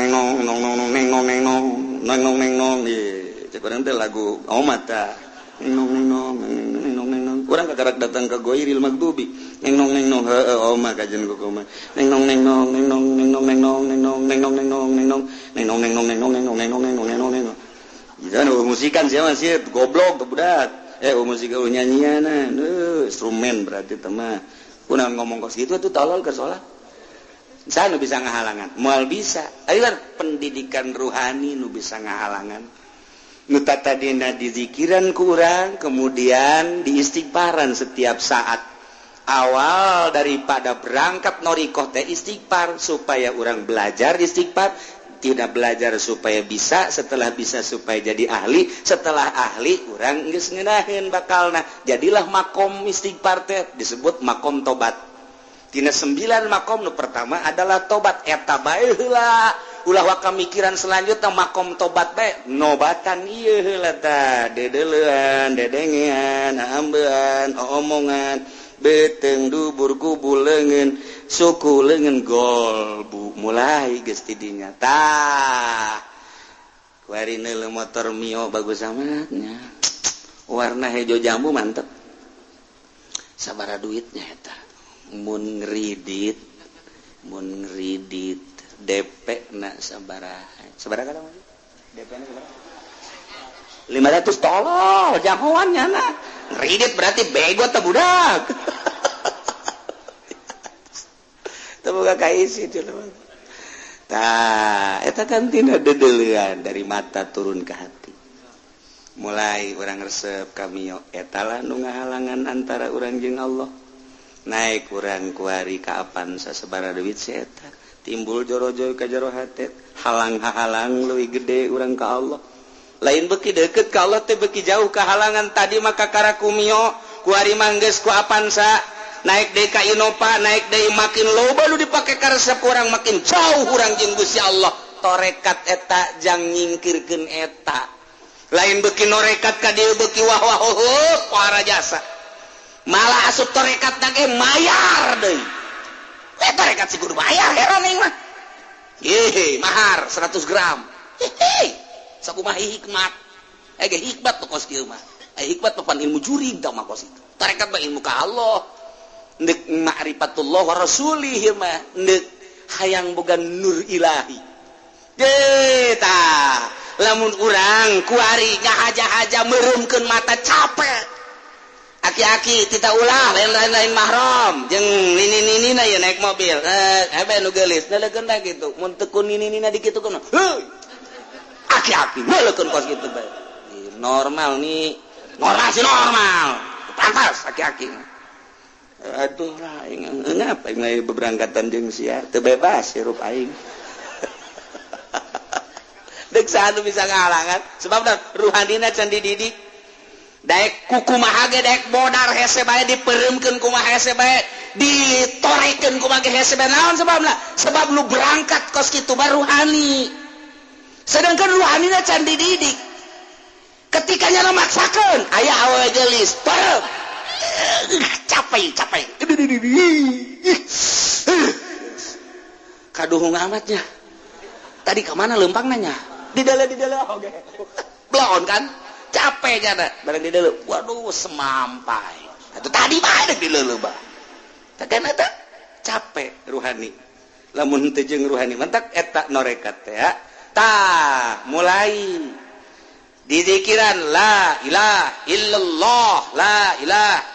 cek urang teh lagu omat tah neng urang kagarak datang ke Goiril Magdubi neng nong oma kajen ku koma neng nong jangan musikan siapa sih goblok tuh budak musik nyanyian instrumen berarti teman kuna ngomong kos gitu tuh tolol ke sholat sana bisa ngahalangan moal bisa ayo pendidikan ruhani nu bisa ngahalangan nu tadina di zikiran kurang kemudian di istighfaran setiap saat awal daripada berangkat norikoh teh istighfar supaya orang belajar istighfar tidak belajar supaya bisa setelah bisa supaya jadi ahli setelah ahli orang geus ngeunaheun bakalna jadilah makom istighfar teh disebut makom tobat tina 9 makom nu pertama adalah tobat eta bae heula ulah waka mikiran selanjutnya makom tobat bae nobatan ieu heula tah dedeleuan dedengean ambean omongan beteng dubur kubul leungeun suku leungeun golbu mulai geus ti dinya tah warina motor Mio bagus amatnya warna hejo jambu mantep sabaraha duitnya eta mun ngridit DP na sabaraha kada DP na sabaraha 500 tolol jagoannya na ngridit berarti bego teh budak buka kaisi dulu. Tah, eta kan tina dedeleuan dari mata turun ke hati. Mulai orang resep kamio eta lah nu ngahalangan antara urang jeung Allah. Naik urang kuari ka Avanza sabaraha duit si eta. Timbul joro-joro ka jero hate, halang-halang leuwih gede urang ka Allah. Lain beuki deukeut ka Allah teh beuki jauh ka halangan tadi maka karaku mio kuari manggeus ku Avanza. Naik deui ka Innova naik deui makin loba nu dipake ka resep urang makin jauh urang jeung Gusti Allah torekat eta jang nyingkirkeun eta lain beuki norekat ka dieu beuki wah para jasa malah asup torekat ge mayar deui torekat si kudu bayar heran ning mah mahar 100 gram sakumaha hikmat ge hikmat tuh kos kieu mah hikmat papan ilmu jurig tah mah kos itu torekat mah ilmu ka Allah nek ma'rifatullah wa rasulih mah nek hayang boga nur ilahi eta lamun urang kuari ngahaja-haja meurumkeun mata capek aki-aki tita ulah lain-lain mahram jeung nini-ninina ya naik mobil ebe nu geulis nalekeun da kitu mun teu kun nini-nina dikitukeun heuh aki-aki nalekeun kos kitu bae normal nih normal pantas aki-aki aduh lah ngapa yang beberangkatan jeung sia teu bebas hirup aing deuk sanu bisa ngahalangan sebab ruhanina can dididik daek kumaha ge daek bodar hese bae dipereumkeun kumaha hese bae ditorekeun kumaha hese bae naon sebabna sebab lu berangkat kos kitu baru ruhani sedangkan ruhanina can dididik ketika nya maksakeun aya awewe geulis perem capek kaduhung amatnya tadi kemana lempang nanya di dalam oke blon kan capek jana barang di dalam waduh semampai atau tadi mana di dalam bah takkan eta capek ruhani lamun teu jeung ruhani mantak eta norekat teh ya tah mulai di zikiran la ilaha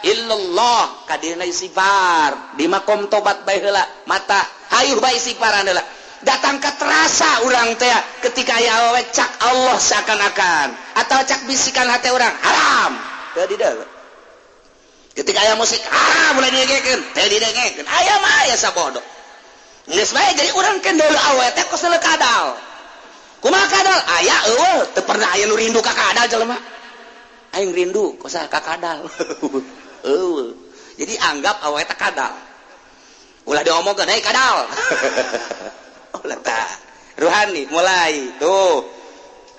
illallah kadina istighfar di makom tobat bae heula mata hayuh bae istighfaran heula datang ka terasa urang teh ketika aya awewe cak Allah seakan-akan atau cak bisikan hate urang haram teu dideul ketika aya musik haram mulai didengekeun teu didengekeun aya mah aya sabodo geus bae jadi urang kendeuh awewe teh kos kadal kumaha kadal aya eueuh teu pernah aya nu rindu ka kadal jelema aing rindu kosa ka kadal eueuh jadi anggap awewe teh kadal ulah diomongkeun hei kadal. Ulah tah rohani mulai tuh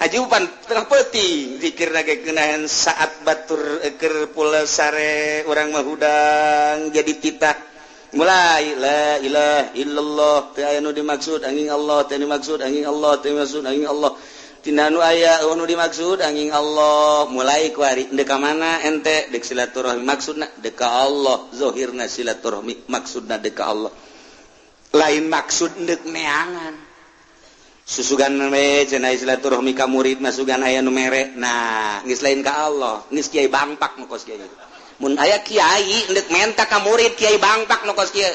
hajupan tengah peuting zikirna ge geunahan saat batur keur pula sare urang mah hudang jadi titah mulai la ilaha illallah teu aya nu dimaksud angin Allah teu dimaksud angin Allah teu dimaksud angin Allah tina nu aya nu dimaksud angin Allah mulai ku ari deuk ka mana ente deuk silaturahmi maksudna deuk ka Allah zahirna silaturahmi maksudna deuk ka Allah lain maksud deuk neangan susugan we cenah silaturahmi ka murid mah sugan aya nu mere nah geus lain ka Allah geus kiai bangpak nu kos kiai mun aya kiai endek menta ka murid kiai bangpak nu kos kiai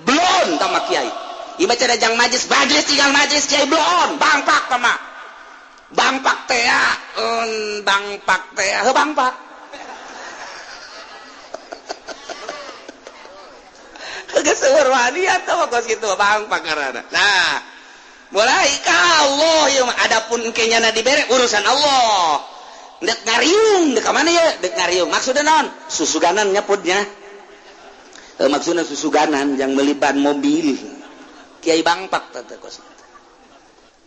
blon tama kiai ieu baca dajang majlis tinggal majlis kiai blon bangpak tama bangpak teh bangpak teh heuh bangpak geus seueur wani atuh kos kitu bangpak ngaranna nah mulai ka Allah ieu mah adapun engke nyana dibere urusan Allah dek ngariung dek ka mana ya dek ngariung maksudna naon susuganan nyaputnya maksudna susuganan yang meliban mobil kiai bangpak teh kos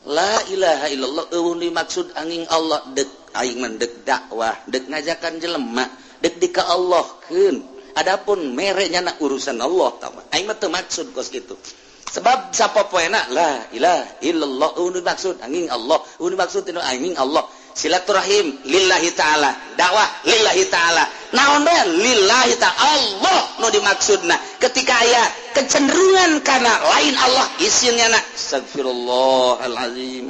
la ilaha illallah eueuh dimaksud angin Allah dek aing mah dek dakwah dek ngajakan jelema dek dika Allahkeun adapun mere nyana urusan Allah tah aing mah teu maksud kos kitu sebab sapopoena la ilaha illallah nu maksud angin Allah nu maksud tinu angin Allah silaturahim lillahi taala dakwah lillahi taala naon bae lillahi taala Allah nu dimaksudna ketika aya kecenderungan kana lain Allah isinnya astagfirullahalazim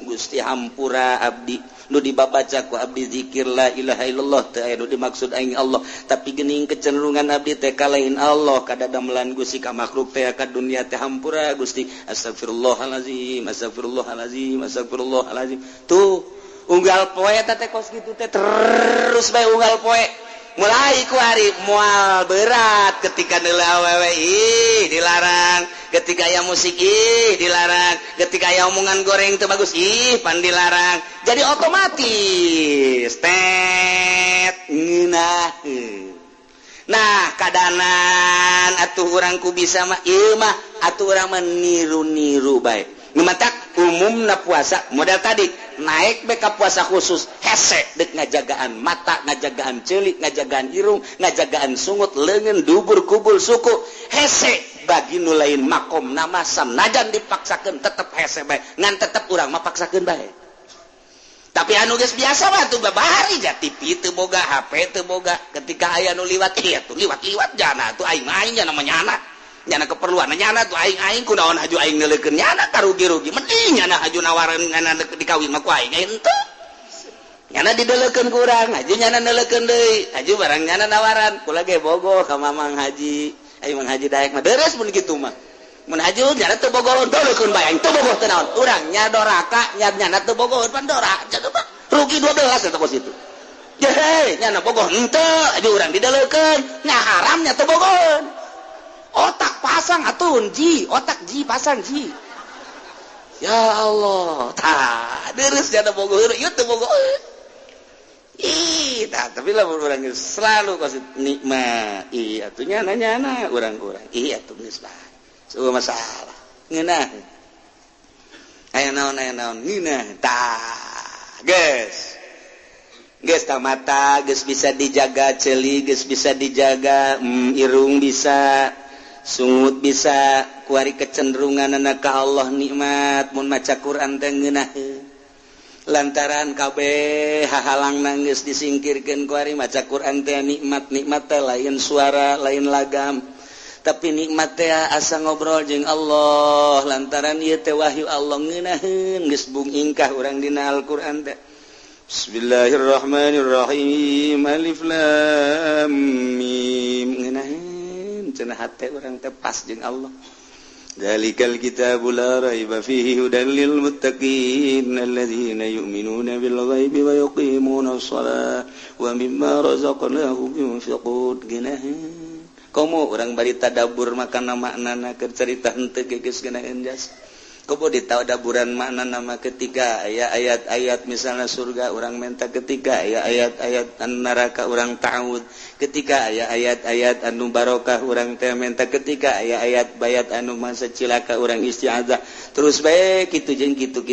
Gusti hampura abdi nu dibabaca ku abdi zikir la ilaha illallah teu aya nu dimaksud aing Allah tapi geuning kecenderungan abdi teh ka lain Allah kadadamelan Gusti ka makhluk teh ka dunia teh hampura Gusti astagfirullahalazim astagfirullahalazim astagfirullahalazim tuh unggal poe teh kos kitu teh terus bae unggal poe mulai ku hari moal berat ketika neula awewe dilarang ketika aya musik dilarang ketika aya omongan goreng teu bagus pan dilarang jadi otomatis ngeunaheun nah kadanan atuh urang ku bisa mah ieu mah atuh urang mah niru-niru bae numatak umumna puasa model tadi naik beka puasa khusus hese dek ngajagaan mata ngajagaan ceulik ngajagaan irung ngajagaan sungut leungeun dubur kubul suku hese bagi nu lain makom nama sanajan dipaksakeun tetep hese bae ngan tetep urang mah paksakeun bae tapi anu geus biasa mah tuh babahari ja TV teu boga HP teu boga ketika aya nu liwat ieu tuh liwat-liwat jana tuh aing nya namanya nyana nyana keperluan nyana tuh aing kunaon haju aing neuleukeun nyana karugi-rugi mending nyana haju nawaran nyana dikawin mah ku aing henteu nyana dideleukeun ku urang haju nyana neuleukeun deui haju barang nyana nawaran kula ge bogoh ka Mamang Haji ai Mang Haji daek mah deres mun kitu mah mun haju nyana teu bogoh deuleukeun bae aing teu bogoh teu naon urang nya doraka nya nyana teu bogoh pan dora jadi mah rugi 12 eta kos itu ye nyana bogoh henteu haju urang dideleukeun nya haram nya teu bogoh otak pasang atun ji otak ji pasang ji ya Allah tah deres jana bogoh ieu teu bogoh tapi lah urang selalu kasih nikmat atuh nyana urang-urang atuh geus bae seueur masalah ngeunah aya naon ngeunah tah geus tah mata geus bisa dijaga ceulik geus bisa dijaga irung bisa sungut bisa kuari kecenderunganna ka Allah nikmat mun maca Quran teh ngeunaheun lantaran kabeh hahalangna geus disingkirkeun kuari maca Quran teh nikmat teh lain suara lain lagam tapi nikmat teh asa ngobrol jeung Allah lantaran ieu teh wahyu Allah ngeunaheun geus bung ingkah urang dina Al-Qur'an teh Bismillahirrahmanirrahim alif lam mim ngeunaheun cenah hate urang teh pas jeung Allah. Dzalikal kitabu la raiba fihi hudan lil muttaqin alladzina yu'minuna bil ghaibi wa yuqimunas shalah wa mimma razaqnahum yunfiqun. Komo urang bari tadabbur makana maknana keur carita henteu geus geunaheun jas. ditahu daburan makna nama ketiga aya ayat-ayat misalnya surga orang menta ketiga aya ayat-ayat neraka orang ta'ud ketika aya ayat-ayat anu barokah orang teh menta ketika aya ayat bayat anu masa cilaka orang isti'adzah terus bae kitu jeung kitu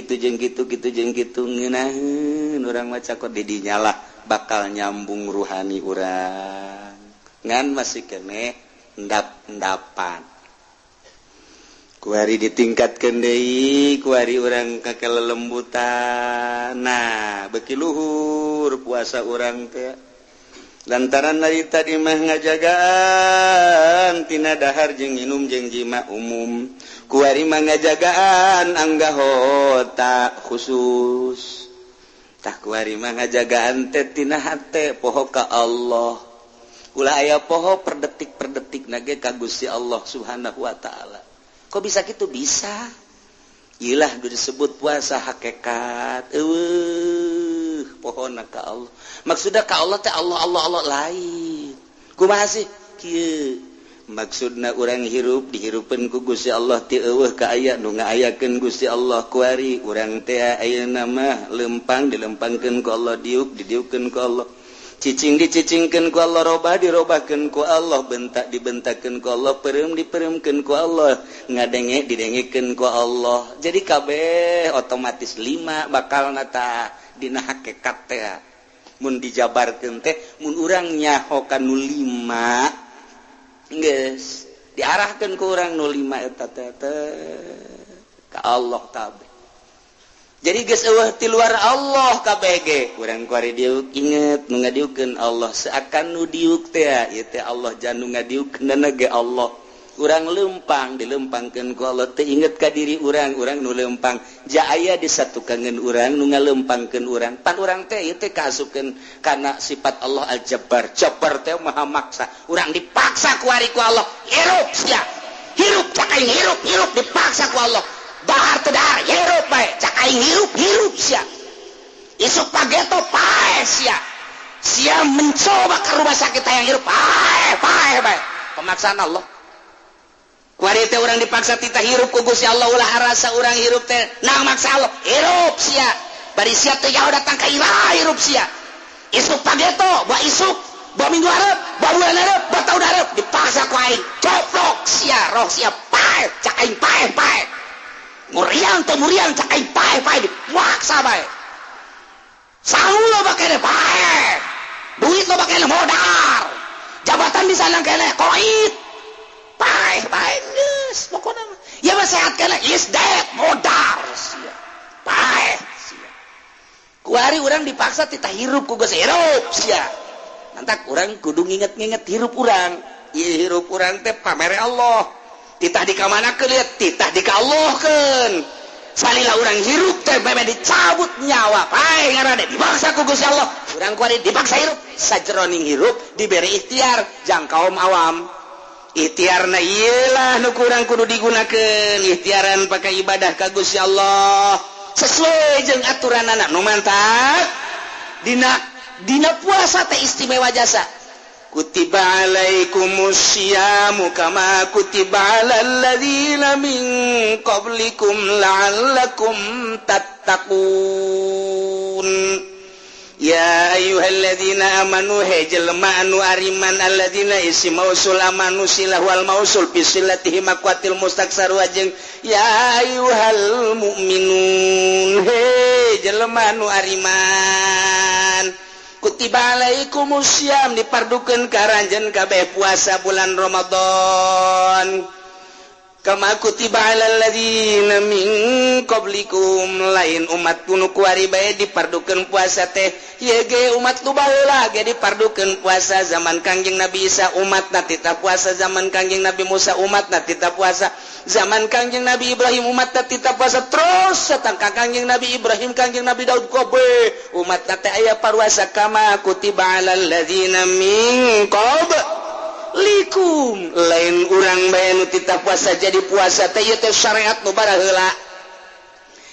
ngeunaheun urang maca kok didinya lah bakal nyambung ruhani urang ngan masih keneh endap-endapan kuari ditingkatkeun deui kuari urang kakelembutan nah beki luhur puasa urang teh lantaran narita di mah ngajagaan tina dahar jeung minum jeung jima umum kuari mah ngajagaan anggahota khusus tah kuari mah ngajagaan teh tina hate poho ka Allah ulah aya poho per detik nage ka Gusti Allah Subhanahu wa taala. Kok bisa gitu? Bisa. Iyalah disebut puasa hakikat. Pohonna ka Allah. Maksudna ka Allah teh Allah lain. Kumaha sih? Kieu. Maksudna urang hirup dihirupkeun ku Gusti Allah ti eueuh ka aya nu ngaayakeun Gusti Allah kuari urang teh ayeuna mah lempang dilempangkeun ku Allah didiukkeun ku Allah. Cicing dicicingkeun ku Allah robah dirobahkeun ku Allah bentak dibentakkeun ku Allah pereum dipereumkeun ku Allah ngadenge didengekeun ku Allah jadi kabeh otomatis 5 bakal nata dina hakikat teh mun dijabarkeun teh mun urang nyaho ka nu 5 geus diarahkeun ku urang nu 5 eta teh ka Allah kabeh. Jadi geus eueuh ti luar Allah kabeh ge urang kuari diuk inget nu ngadiukeun Allah seakan nu diuk teh ieu teh Allah jan nu ngadiukeunna ge Allah urang leumpang dilempangkeun ku Allah teh inget ka diri urang nu leumpang ja aya disatukangeun urang nu ngaleumpangkeun urang pan urang teh ieu teh kaasupkeun kana sifat Allah Al-Jabbar Jabbar teh maha maksa urang dipaksa kuari ku Allah hirup sia hirup cakaing hirup dipaksa ku Allah bahar teu dahar hirup bae cak aing hirup sia isuk pageto pae sia mencoba ke rumah sakit yang hirup pae bae pemaksaan Allah kuari teh urang dipaksa tita hirup ku Gusti Allah ulah rasa urang hirup teh nang maksa Allah hirup sia bari sia teh jauh datang ka iraha hirup sia isuk pageto ba isuk ba minggu hareup ba bulan hareup ba taun hareup dipaksa ku aing coplok sia roh sia pae cak aing pae muriang cak aing pae dipaksa bae sangu lo bakene pae duit lo bakene modal jabatan di sana kene koit pae geus pokona ya mah sehat kene is dead modal sia pae sia kuari urang dipaksa tita hirup ku geus hirup sia nantak urang kudu nginget hirup urang ieu hirup urang teh pamere Allah titah dikamanakeun lihat titah dikallahkeun salila urang hirup teh bebe dicabut nyawa pae ngaranna dipaksa ku Gusti Allah urang kuari dipaksa hirup sajroning hirup diberi ikhtiar jang kaum awam ikhtiarna ieulah nu kurang kudu digunakeun ikhtiaran pakai ibadah ka Gusti Allah sesuai jeung aturanana nu mantap dina puasa teh istimewa jasa kutiba alaikumus syiyamu kama kutiba alal ladzina min qablikum la'allakum tattaqun ya ayyuhalladzina amanu jelma anu ariman alladzina isi mausul amanu silah wal mausul bisilatihi maqwatil mustaksar wajeng ya ayyuhal mu'minun jelma anu ariman kutiba alaikumus syiyam dipardukeun karanjeun kabeh puasa bulan Ramadan kama kutiba alal ladzina min qablikum lain umat kuno kuari bae dipardukeun puasa teh ieu ge umat nu baheula ge dipardukeun puasa zaman Kangjeng Nabi Isa umatna tita puasa zaman Kangjeng Nabi Musa umatna tita puasa zaman Kangjeng Nabi Ibrahim umatna tita puasa terus satangka Kangjeng Nabi Ibrahim Kangjeng Nabi Daud kabeh umatna teh aya paruasa kama kutiba alal ladzina min qablikum lain urang bae nu tita puasa jadi puasa teh ieu teh syariat nu baraheula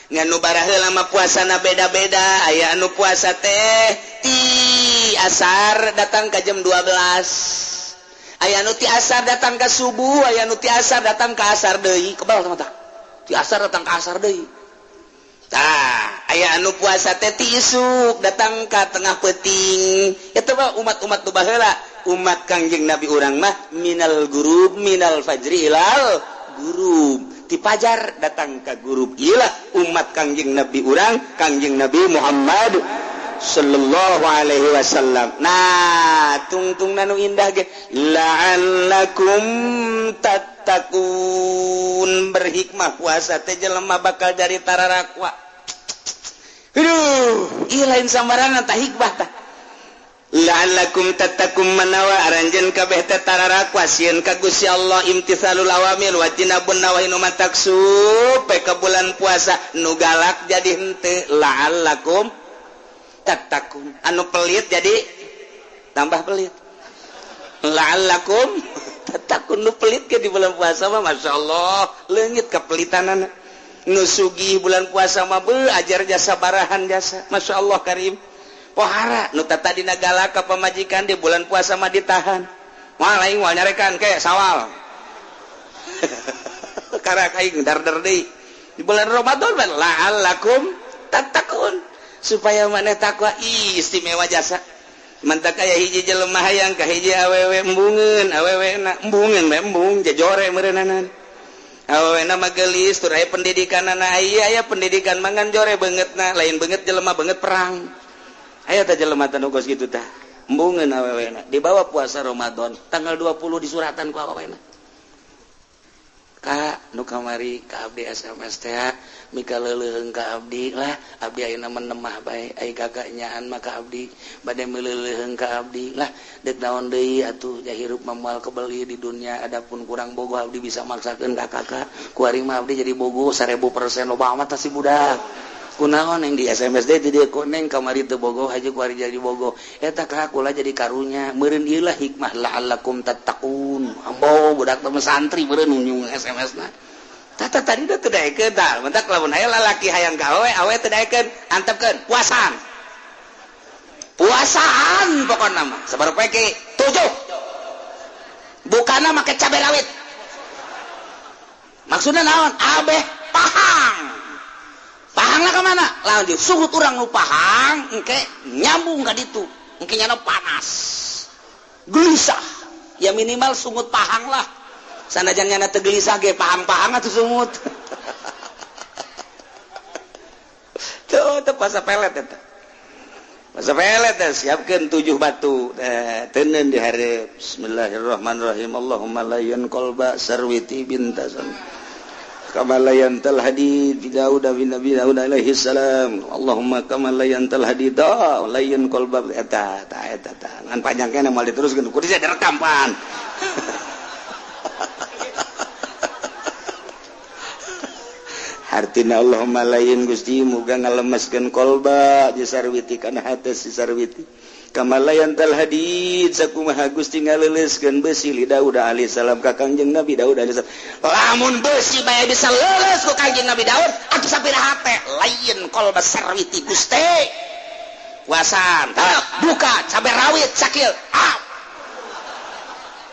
ngan nu baraheula mah puasana beda-beda aya anu puasa teh ti asar datang ka jam 12 aya nu ti asar datang ka subuh aya nu ti asar datang ka asar deui kebal tah di asar datang ke asar deui. Tah aya anu puasa teh ti isuk datang ka tengah peuting eta mah umat-umat nu baheula umat Kangjeng Nabi urang mah minal gurub minal fajri ilal gurub ti pajar datang ka gurub ilah umat Kangjeng Nabi urang Kangjeng Nabi Muhammad sallallahu alaihi wasallam. Nah tungtungna nu indah ge la'allakum tattaqun berhikmah puasa teh jelema bakal jadi tararakwa. Aduh ieu lain sambarangan tah hikmah tah la'allakum tattaqum manawa aranjeun kabeh teh tararakwa sieun ka Gusti Allah imtitsalul awamir wa tinabun nawahi nu mataksu pe ka bulan puasa nu galak jadi henteu la'allakum tattaqun anu pelit jadi tambah pelit la'allakum tattaqun nu pelit ke di bulan puasa mah masyaallah leungit kapelitanana nu sugih bulan puasa mah beuh ajar jasa barahan jasa masyaallah karim pohara nu tata dina galak ka pamajikan di bulan puasa mah ditahan moal aing moal nyarekan ke sawal karak aing dar-dar deui di bulan Ramadan mah la'allakum tattaqun supaya maneh takwa istimewa jasa mantak aya hiji jelema hayang ka hiji awewe embungeun awewena embungeun bae embung jajore meureunana awewena mah geulis tur aya pendidikanana aya pendidikan mangan jore beungeutna lain beungeut jelema beungeut perang aya teh jelema teh nu geus kitu tah embungeun awewena dibawa puasa Ramadan tanggal 20 disuratan ku awewena Kak nu kamari ka abdi SMS teh mika leuleuheung ka abdi lah abdi ayeuna menemah bae ai kakak nyaan mah ka abdi bade meuleuheung ka abdi lah deuk naon deui atuh jahirup moal kebeli di dunia adapun kurang bogoh abdi bisa maksakeun ka kakak kuari mah abdi jadi bogoh 1000% loba amat si budak kunaon yang di SMS teh di koneng kamari teu bogoh haji kuari jadi bogoh eta ka kula jadi karunya meureun ieu lah hikmah la'allakum tattaqun ambo budak teh santri meureun nyung SMS-na tata tadi teh teu daekeun tah mentak lamun aya lalaki hayang gawe awe teu daekeun antepkeun puasaan pokona mah sabar poe ki 7 bukana make cabe rawit maksudna naon abeh pahang pahangna ka mana? Lawan dieu suhut urang nu pahang engke nyambung ka ditu. Engke nyana panas. Gelisah. Ya minimal sungut pahang lah. Sanajan nyana teu gelisah ge pahang-pahang atuh sungut. Tuh pasa pelet eta. Pasa pelet teh siapkeun 7 batu. Teuneun di hareup. Bismillahirrahmanirrahim. Allahumma layyan qalba sarwiti bintasan. Kama layantal hadid fi Daud bin Nabi Daud alaihi salam Allahumma kama layantal hadid layyan qalbab eta ngan panjang kana moal diteruskeun kudu saya direkam pan hartina Allahumma layyan Gusti muga ngalemeskeun qalba disarwiti kana hate si sarwiti kama layantal hadid sakumaha Gusti ngaleuleskeun besi li Daud alaihi salam ka Kangjeng Nabi Daud alaihi salam lamun besi bae bisa leuleus ku Kangjeng Nabi Daud atuh sapiraha teh lain qalba sarwiti Gusti puasan buka cabe rawit sakil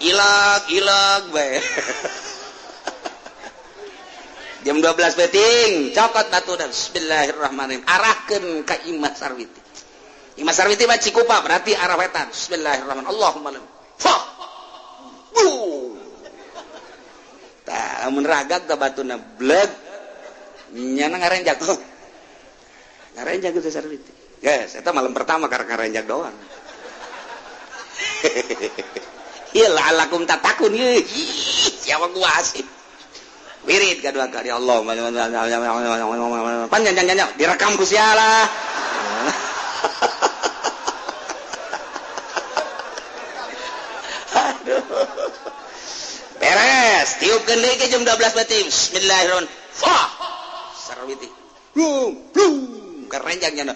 ilag bae jam 12 peting cokot batu dan bismillahirrahmanirrahim arahkeun ka imah sarwiti Imam Sarwiti mah Cikupa berarti arah wetan. Bismillahirrahmanirrahim. Allahumma lam. Fa. Tah mun ragag ka batuna bleg. Nyana ngarenjak. Ngarenjak teh Sarwiti. Guys, eta malam pertama karena ngarenjak doang. Ieu la'allakum tattaqun ieu. Siapa gua asih. Wirid kadua kali Allah. Panjang direkam ku sialah. Beres, tiupkeun deui ke jam 12 batim. Bismillahirrahmanirrahim. Fa. Sarwiti. Blum, kerenjang nya.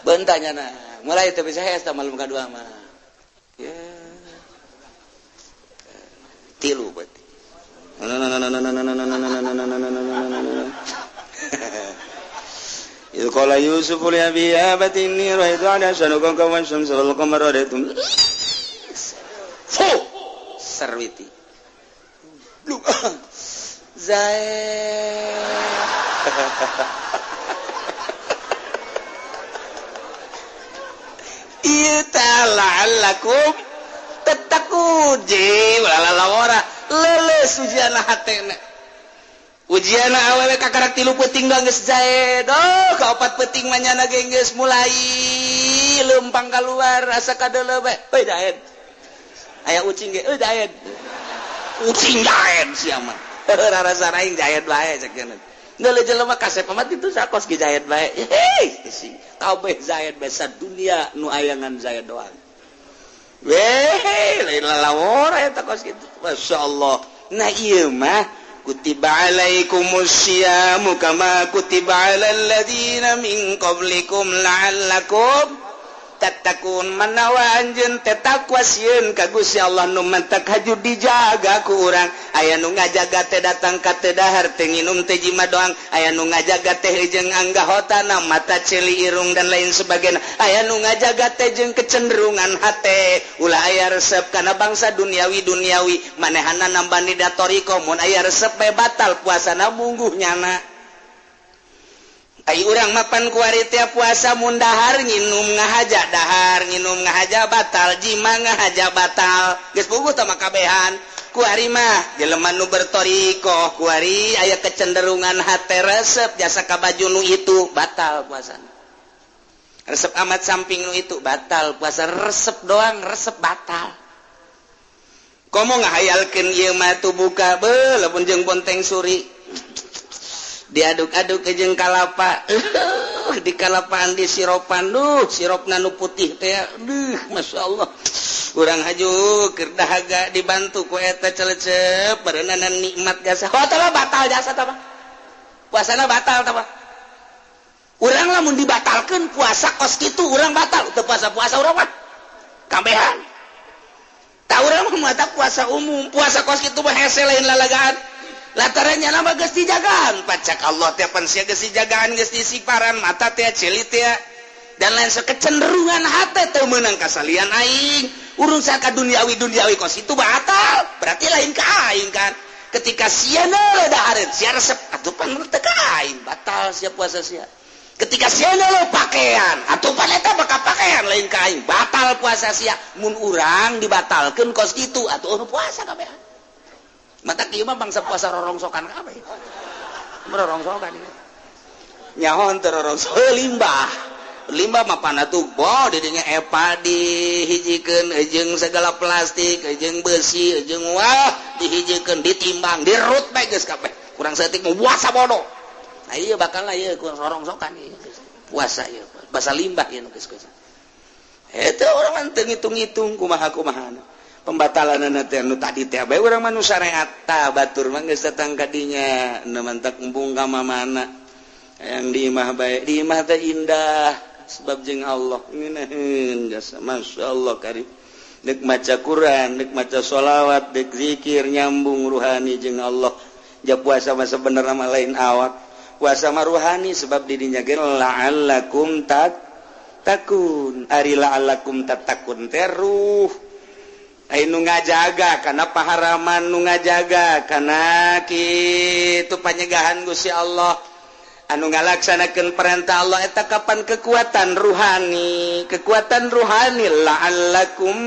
Bentanya na. Mulai teu bisa hesta malam kadua mah. Ya. Tilu berarti. Idh qala Yusuf li abi abati inni ra'aytu 'ala syamsi wal qamara ra'aytum sarwiti Zaid ieu tah la'allakum tattaqun je lalawara leles ujianna hatena ujianna awewe kakarak 3 peuting geus Zaid kaopat peuting mah nyana geus mulai lempang keluar asa kadeuleu bae euy Zaid aya ucing ge euy Zaid ucing Zaid sia mah rarasa aing Zaid bae cekeun ngeuleuh jelema kasep amat itu sakos ge Zaid bae kabeh Zaid besa dunia nu ayangan Zaid doang weh lain lalawor eta kos kitu masyaallah nah ieu mah kutiba alaikumus syiamu kama kutiba alal ladzina min qablikum la'allakum tattaqun manawa anjeun teh takwa sieun ka Gusti Allah nu mantak haju dijaga ku urang aya nu ngajaga teh datang ka teu dahar teh nginum teh jima doang aya nu ngajaga teh jeung anggahotana mata celi irung dan lain sebagainya aya nu ngajaga teh jeung kecenderungan hate ulah aya resep kana bangsa duniawi manehana nambani datoriko mun aya resep bae batal puasana mungguh nyana ai urang mapan kuari tiap puasa mun dahar nginum ngahaja dahar nginum ngahaja batal jima ngahaja batal geus puguh tah makabehan kuari mah jelema nu bertoriko kuari aya kecenderungan hate resep jasa ka baju nu itu batal puasana resep amat samping nu itu batal puasa resep doang resep batal komo ngahayalkeun ieu mah tu buka beuh lamun jeung Bonteng Suri diaduk-aduk ke jeung kalapa di kalapaan di siropan siropna nu putih teh masyaallah urang haju keur dahaga dibantu ku eta celecep berenana nikmat jasa tah batal jasa tah puasana batal tah urang lamun dibatalkeun puasa kos kitu urang batal teu puasa urang mah kambehan tah urang mah mata puasa umum puasa kos kitu mah hese lain lalagaan latarannya nama geus dijagaan pacak Allah teh pan sia geus dijagaan geus disiparan mata teh celit teh dan lain kecenderungan hate teu meunang kasalian aing urang saka duniawi kos itu batal berarti lain ka aing kan ketika sia na dahareun sia resep atuh pan teu ka aing batal sia puasa sia ketika sia na pakaian atuh pan eta bakal pakaian lain ka aing batal puasa sia mun urang dibatalkeun kos kitu atuh puasa kabeh mata kieu mah bangsa puasa rorongsokan kabeh. Rorongsokan ieu. Nyahoan teu rorongso limbah mah panatuh bo di dinya epa dihijikeun jeung segala plastik jeung besi jeung wah dihijikeun ditimbang dirut bae geus kabeh kurang saeutik mah puasa bodoh nah ieu bakalna ieu rorongsokan ieu puasa ieu basa limbah ieu geus eta urang teu ngitung-ngitung kumaha-kumahana pembatalan teh nu tadi teh bae urang mah nu syariat tah batur mah geus datang ka dinya nu mantak embung ka mana yang di imah bae di imah teh indah sebab jeung Allah ngeunaheun jasa masyaallah karim deuk maca Quran deuk maca sholawat deuk zikir nyambung ruhani jeung Allah ja puasa mah sabenerna mah lain awak puasa mah ruhani sebab di dinya ge la'allakum tattaqun ari la'allakum tattaqun teh ruh nu ngajaga karena paharaman nu ngajaga karena kitu panyegahan Gusti Allah anu ngalaksanakeun perintah Allah eta kapan kekuatan ruhani la'allakum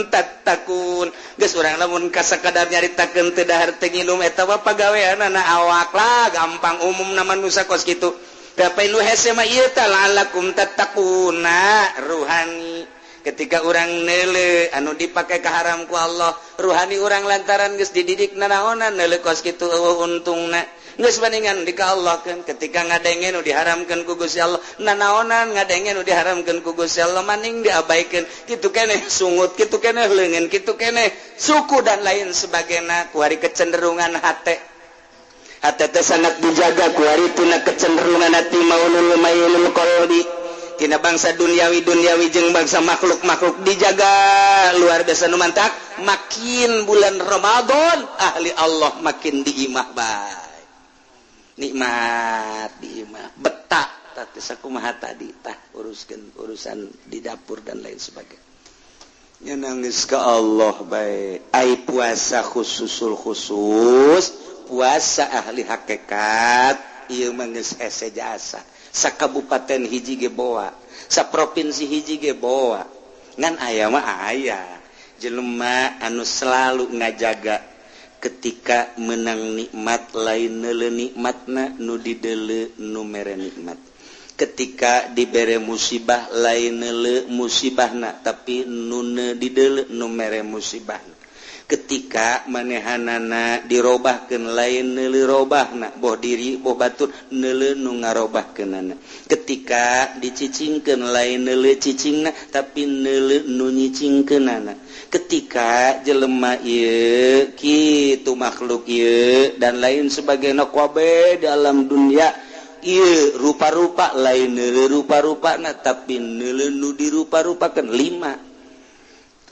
tattaqun geus urang lamun kasakadar nyaritakeun teu dahar teu nginum eta mah pagaweanna awak lah gampang umum na manusia kos kitu tapi nu hese mah ieu tah la'allakum tattaquna ruhani ketika urang neule anu dipake ka haram ku Allah ruhani urang lantaran geus dididik nanaonan neule kos kitu untungna geus bandingan di ka Allah kan ketika ngadenge nu diharamkeun ku Gusti Allah nanaonan ngadenge nu diharamkeun ku Gusti Allah maning diabaikeun kitu keneh sungut kitu keneh leungeun kitu keneh suku dan lain sebagainya ku ari kecenderungan hate teh sangat dijaga ku ari tuna kecenderungan hati maulul mayulul qalbi tina bangsa duniawi jeung bangsa makhluk dijaga luar biasa nu mantak makin bulan Ramadan ahli Allah makin diimah bae nikmat diimah betah teh sakumaha tadi tah urusan di dapur dan lain sebagainya nangis ke Allah baik ai puasa khusus puasa ahli hakikat ieu mah geus hese jasa sakabupaten hiji ge boa saprovinsi hiji ge boa ngan aya mah aya jelema anu selalu ngajaga ketika menang nikmat lain neuleuh nikmatna nu dideuleu nu mere nikmat ketika dibere musibah lain neuleuh musibahna tapi nu dideuleu nu mere musibahna ketika manehanana dirobahkeun lain neuleuh robahna boh diri boh batur neuleuh nu ngarobahkeunana ketika dicicingkeun lain neuleuh cicingna tapi neuleuh nu nyicingkeunana ketika jelema ieu kitu makhluk ieu dan lain sebagainya kabeh dalam dunia ieu rupa-rupa lain neuleuh rupa-rupana tapi neuleuh nu dirupa-rupakeun 5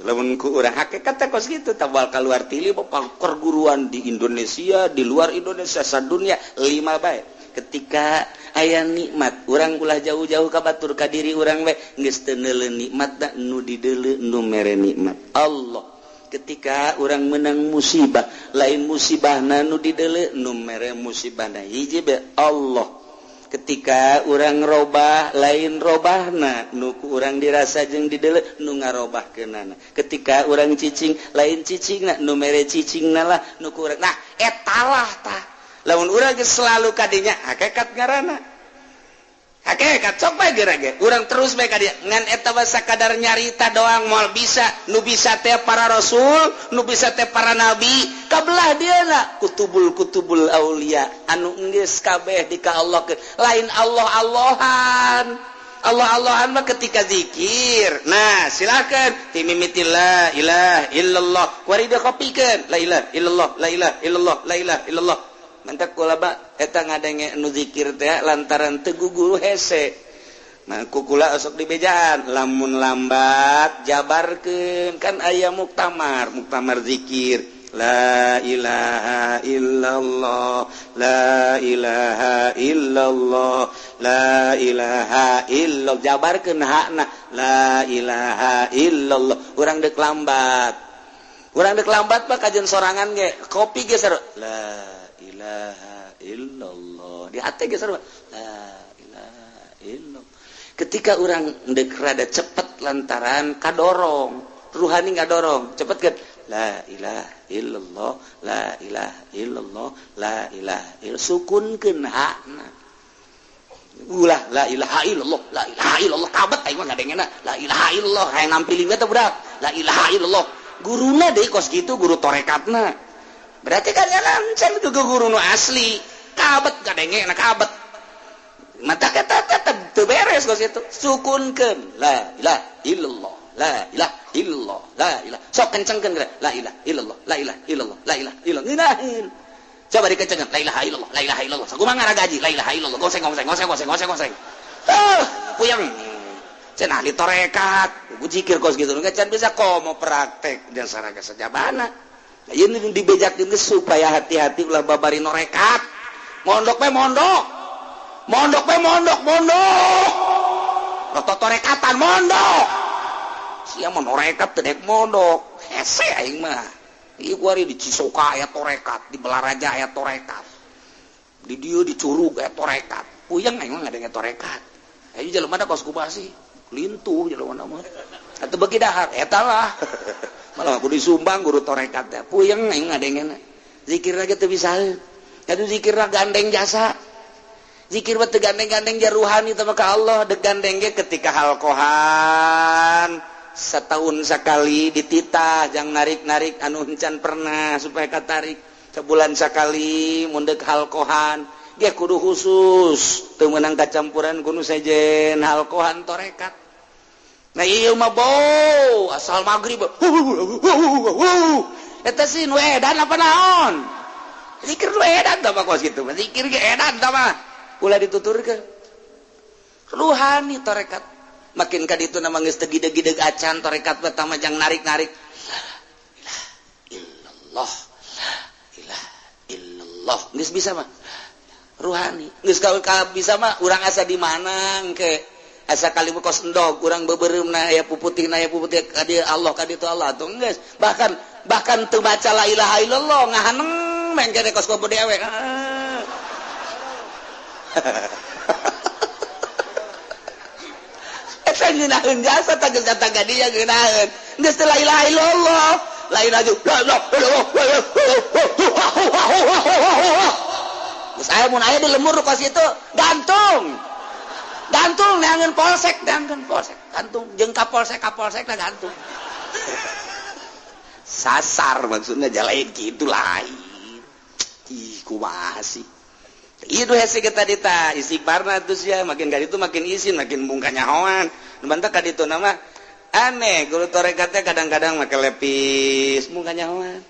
lamun ku urang hakikat teh kos kitu tabal kaluar ti 5 perguruan di Indonesia di luar Indonesia sadunya 5 bae ketika aya nikmat urang ulah jauh-jauh ka batur ka diri urang we geus teu neuleuh nikmatna nu dideuleu nu mere nikmat Allah ketika urang menang musibah lain musibahna nu dideuleu nu mere musibahna hiji be Allah ketika urang robah lain robahna nu ku urang dirasa jeung dideuleu nu ngarobahkeunana ketika urang cicing lain cicingna nu mere cicingna lah nu ku urang nah etalah tah lamun urang geus selalu kadinya hakikat ngaranna hakikat sok bae gerage urang terus bae ka dieu ngan eta mah sakadar nyarita doang moal bisa nu bisa teh para rasul nu bisa teh para nabi kabelah dieuna kutubul aulia anu geus kabeh di ka Allah lain Allah-Allahan Allah-Allahan mah ketika zikir nah silakan timimiti la ilaha illallah warida kopikeun la ilaha illallah la ilaha illallah la ilaha illallah mantak kulaba eta ngadenge nu zikir teh lantaran teu guguru hese nah kukula sok dibejaan lamun lambat jabarkeun kan aya muktamar zikir la ilaha illallah la ilaha illallah la ilaha illallah jabarkeun hakna la ilaha illallah urang deuk lambat mah kajen sorangan ge kopi ge sarua la ilaha illallah di hati ge sarua la ilaha illallah ketika urang deuk rada cepet lantaran kadorong ruhani ngadorong cepetkeun la ilaha illallah la ilaha illallah la ilaha illallah sukunkeun hakna ulah la ilaha illallah la ilaha illallah kabet aing mah ngadengena la ilaha illallah hayang nampilin teh budak la ilaha illallah guruna deui kos kitu guru torekatna berarti kan lancan ke guru nu asli kabet ngadengena kabet mata kata tetep teu beres kos kitu sukunkeun la ilaha illallah la ilaha illallah la ilaha sok kencengkeun la ilaha illallah la ilaha illallah la ilaha illallah ngeunaheun coba dikencengkeun la ilaha illallah la ilaha illallah sakumaha ngaragaji la ilaha illallah goseng puyeng cenah ahli tarekat ku zikir kos kitu geus can bisa komo praktek dan saraga sajabana ieu nu dibejakeun geus supaya hati-hati ulah babari norekat mondok we mondok roto torekatan mondok sia mah norekat teu dek mondok hese aing mah ieu kuari di Cisoka aya torekat di Belaraja aya torekat di dieu di Curug aya torekat puyeng aing mah ngadenge torekat ayo jelema da kos kubasi lintuh jelema mah atuh beuki dahar eta lah malah kudu disumbang guru torekat teh puyeng aing ngadengena zikirna ge teu bisaeun kadu zikirna gandeng jasa zikir mah teu gandeng-gandeng jaruhani teh ka Allah deuk gandeng ge ketika halkohan setahun sekali dititah jang narik-narik anu encan pernah supaya katarik sebulan sekali mun deuk halkohan ge kudu khusus teu meunang kacampuran kudu sejen halkohan torekat nah ieu mah bau asal magrib eta sih nu edan apa naon zikir nu edan tah mah kos kitu mah zikir ge edan tah mah ulah dituturkeun ruhani torekat makin ka ditu nama geus teu gideg-gideg acan torekat pertama jang narik-narik la ilaha illallah geus bisa mah ruhani geus ka bisa mah urang asa di mana engke asa kali kos endog urang bebereumna aya puputihna aya puputih ka dieu Allah ka ditu Allah atuh geus bahkan teu baca la ilaha illallah ngahaneng meng kene kos kubu dewe eta ngeunaheun jasa tagel datang dia ngeunaheun geus la ilaha illallah lain aja geus aya mun aya di lemur kos itu gantung neangeun polsek gantung jeung kapolsek na gantung sasar maksudnya jalain gitu lain ih kumaha sih ieu hese kita dita istighfarna terus ya makin ka ditu makin izin makin bungka nyahoan nu bantah ka ditu nama aneh guru tarekat teh kadang-kadang make lepis bungka nyahoan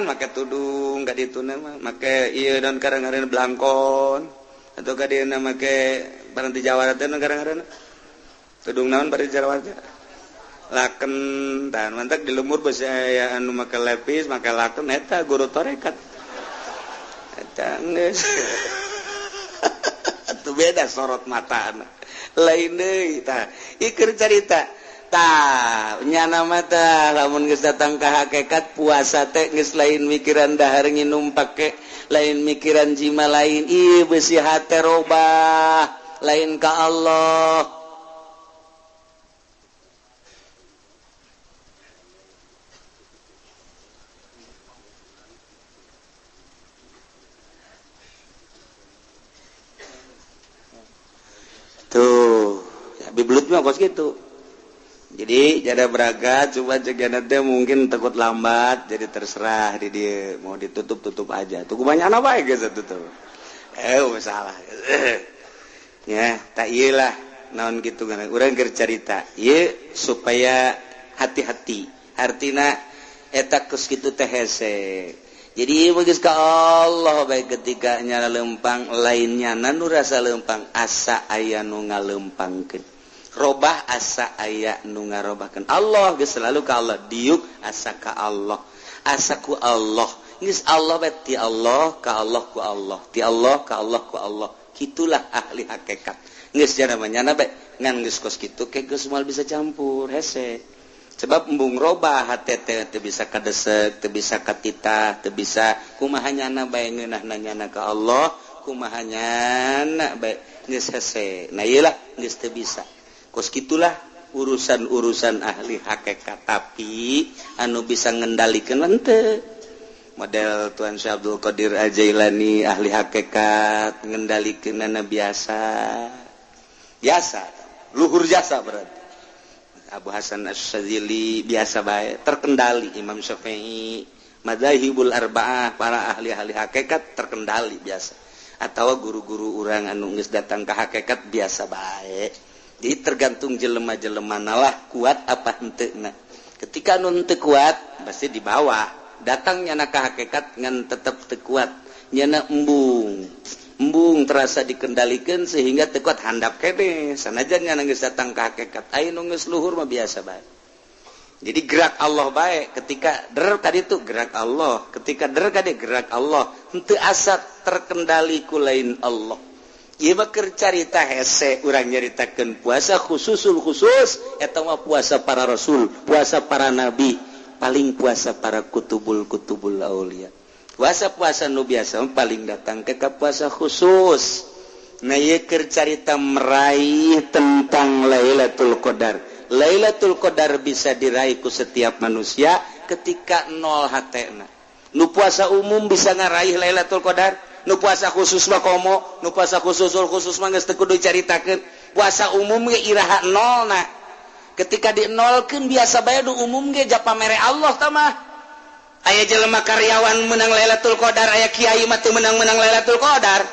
make tudung ka ditu nama make ieu daun kadang-kadang belangkon atau kadieuna make barang di Jawa teh kadang-kadang tudung naon bari Jawa teh laken tan mantak di lemur beusi aya anu make lepis make laken eta guru tarekat eta geus atuh beda sorot matana lain deui tah ikeur carita tah nyana mah tah lamun geus datang ka hakikat puasa teh geus lain mikiran dahar nginum pake lain mikiran jima lain ieu beusi hate robah lain ka Allah tuh ya biblut mah kos gitu jadi jada beragat coba cegana teh mungkin takut lambat jadi terserah di dia mau ditutup aja tuh banyak apa ya guys tutup masalah ya tak iyalah naon gitu kan urang keur carita ieu supaya hati-hati artina eta geus kitu teh hese jadi geus ka Allah bae ketika nyala lempang lainnya nu rasa lempang asa aya nu ngalempangkeun robah asa aya nu ngarobahkeun Allah geus selalu ka Allah diuk asa ka Allah asa ku Allah geus Allah bae ti Allah ka Allah ku Allah ti Allah ka Allah ku Allah kitulah ahli hakikat geus jana manyana bae ngan geus kos kitu ke geus moal bisa campur hese sebab embung robah hate teh teu bisa kadesek teu bisa katitah teu bisa kumaha nyana bae ngeunahna nyana ka Allah kumaha nyana bae geus hese nah ieu lah geus teu bisa kos kitulah urusan-urusan ahli hakikat tapi anu bisa ngendalikeun henteu model Tuan Syekh Abdul Qadir Al-Jailani ahli hakikat ngendalikeunana biasa luhur jasa berarti Abu Hasan Asy-Syadzili biasa bae terkendali Imam Syafi'i madzhabul arba'ah para ahli-ahli hakikat terkendali biasa atawa guru-guru urang anu geus datang ka hakikat biasa bae jadi tergantung jelema-jelemana lah kuat apa henteuna ketika anu teu kuat pasti di bawah datang nyana ka hakikat ngan tetep teu kuat nyana embung terasa dikendalikan sehingga teu kuat handap kene sanajan nyana geus datang ka hakikat aya nu geus luhur mah biasa bae jadi gerak Allah bae ketika der ka ditu gerak Allah ketika der ka dieu gerak Allah henteu asa terkendali ku lain Allah ieu mah keur carita hese urang nyaritakeun puasa khusus eta mah puasa para rasul puasa para nabi paling puasa para kutubul aulia puasa-puasa nu biasa paling datang ke puasa khusus nah ieu keur carita meraih tentang Lailatul Qadar Lailatul Qadar bisa diraih ku setiap manusia ketika nol hatena nu puasa umum bisa ngaraih Lailatul Qadar nu puasa khusus mah komo nu puasa khusus mah geus teu kudu caritakeun puasa umum ge iraha nolna ketika di nolkeun biasa bae nu umum ge japa mere Allah tah mah aya jelema karyawan menang Lailatul Qadar aya kiai mah teu menang Lailatul Qadar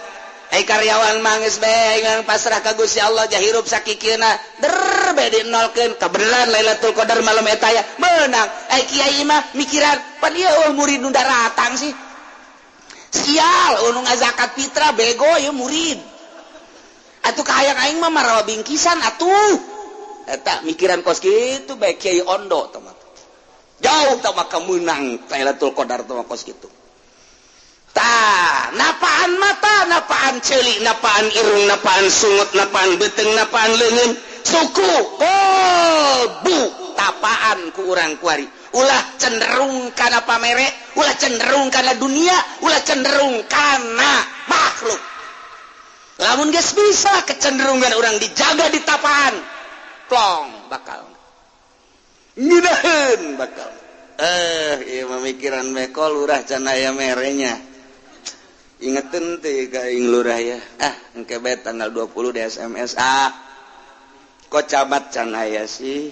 aya karyawan mah geus bae ngan pasrah ka Gusti Allah jahirup sakikieuna der bae dinolkeun kabeneran Lailatul Qadar malam eta aya menang aya kiai mah mikiran pan ieu murid nu daratang sih sial anu ngazakat fitrah bego ieu murid atuh kahayang aing mah marawa bingkisan atuh eta mikiran kos kitu bae kiai ondo tah jauh tak maka menang Lailatul Qadar tu kos gitu. Tah napaan mata, napaan celik, napaan irung, napaan sungut, napaan beteng, napaan leungeun, suku, bu, tapaan ku urang kuari. Ulah cenderung kana pamere, ulah cenderung kana dunia, ulah cenderung kana makhluk. Lamun geus bisa kecenderungan orang dijaga di tapaan, plong bakal. Ngidaheun bakal. Ieu mamikiran mekol lurah can aya merenya. Ingetin teh ka ing lurah ya. Engke bae tanggal 20 di SMS. Kok camat can aya sih?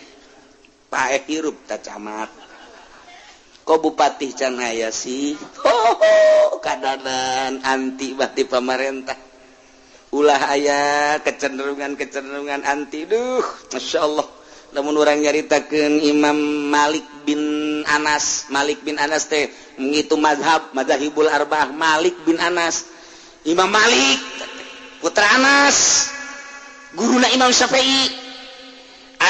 Pae hirup ta camat. Kok bupati can aya sih? Kadanan anti bati pamarentah. Ulah aya kecenderungan anti. Duh, masyaallah. Lamun urang nyaritakeun Imam Malik bin Anas teh ngitu mazhabul arba'ah Malik bin Anas. Imam Malik putra Anas guruna Imam Syafi'i.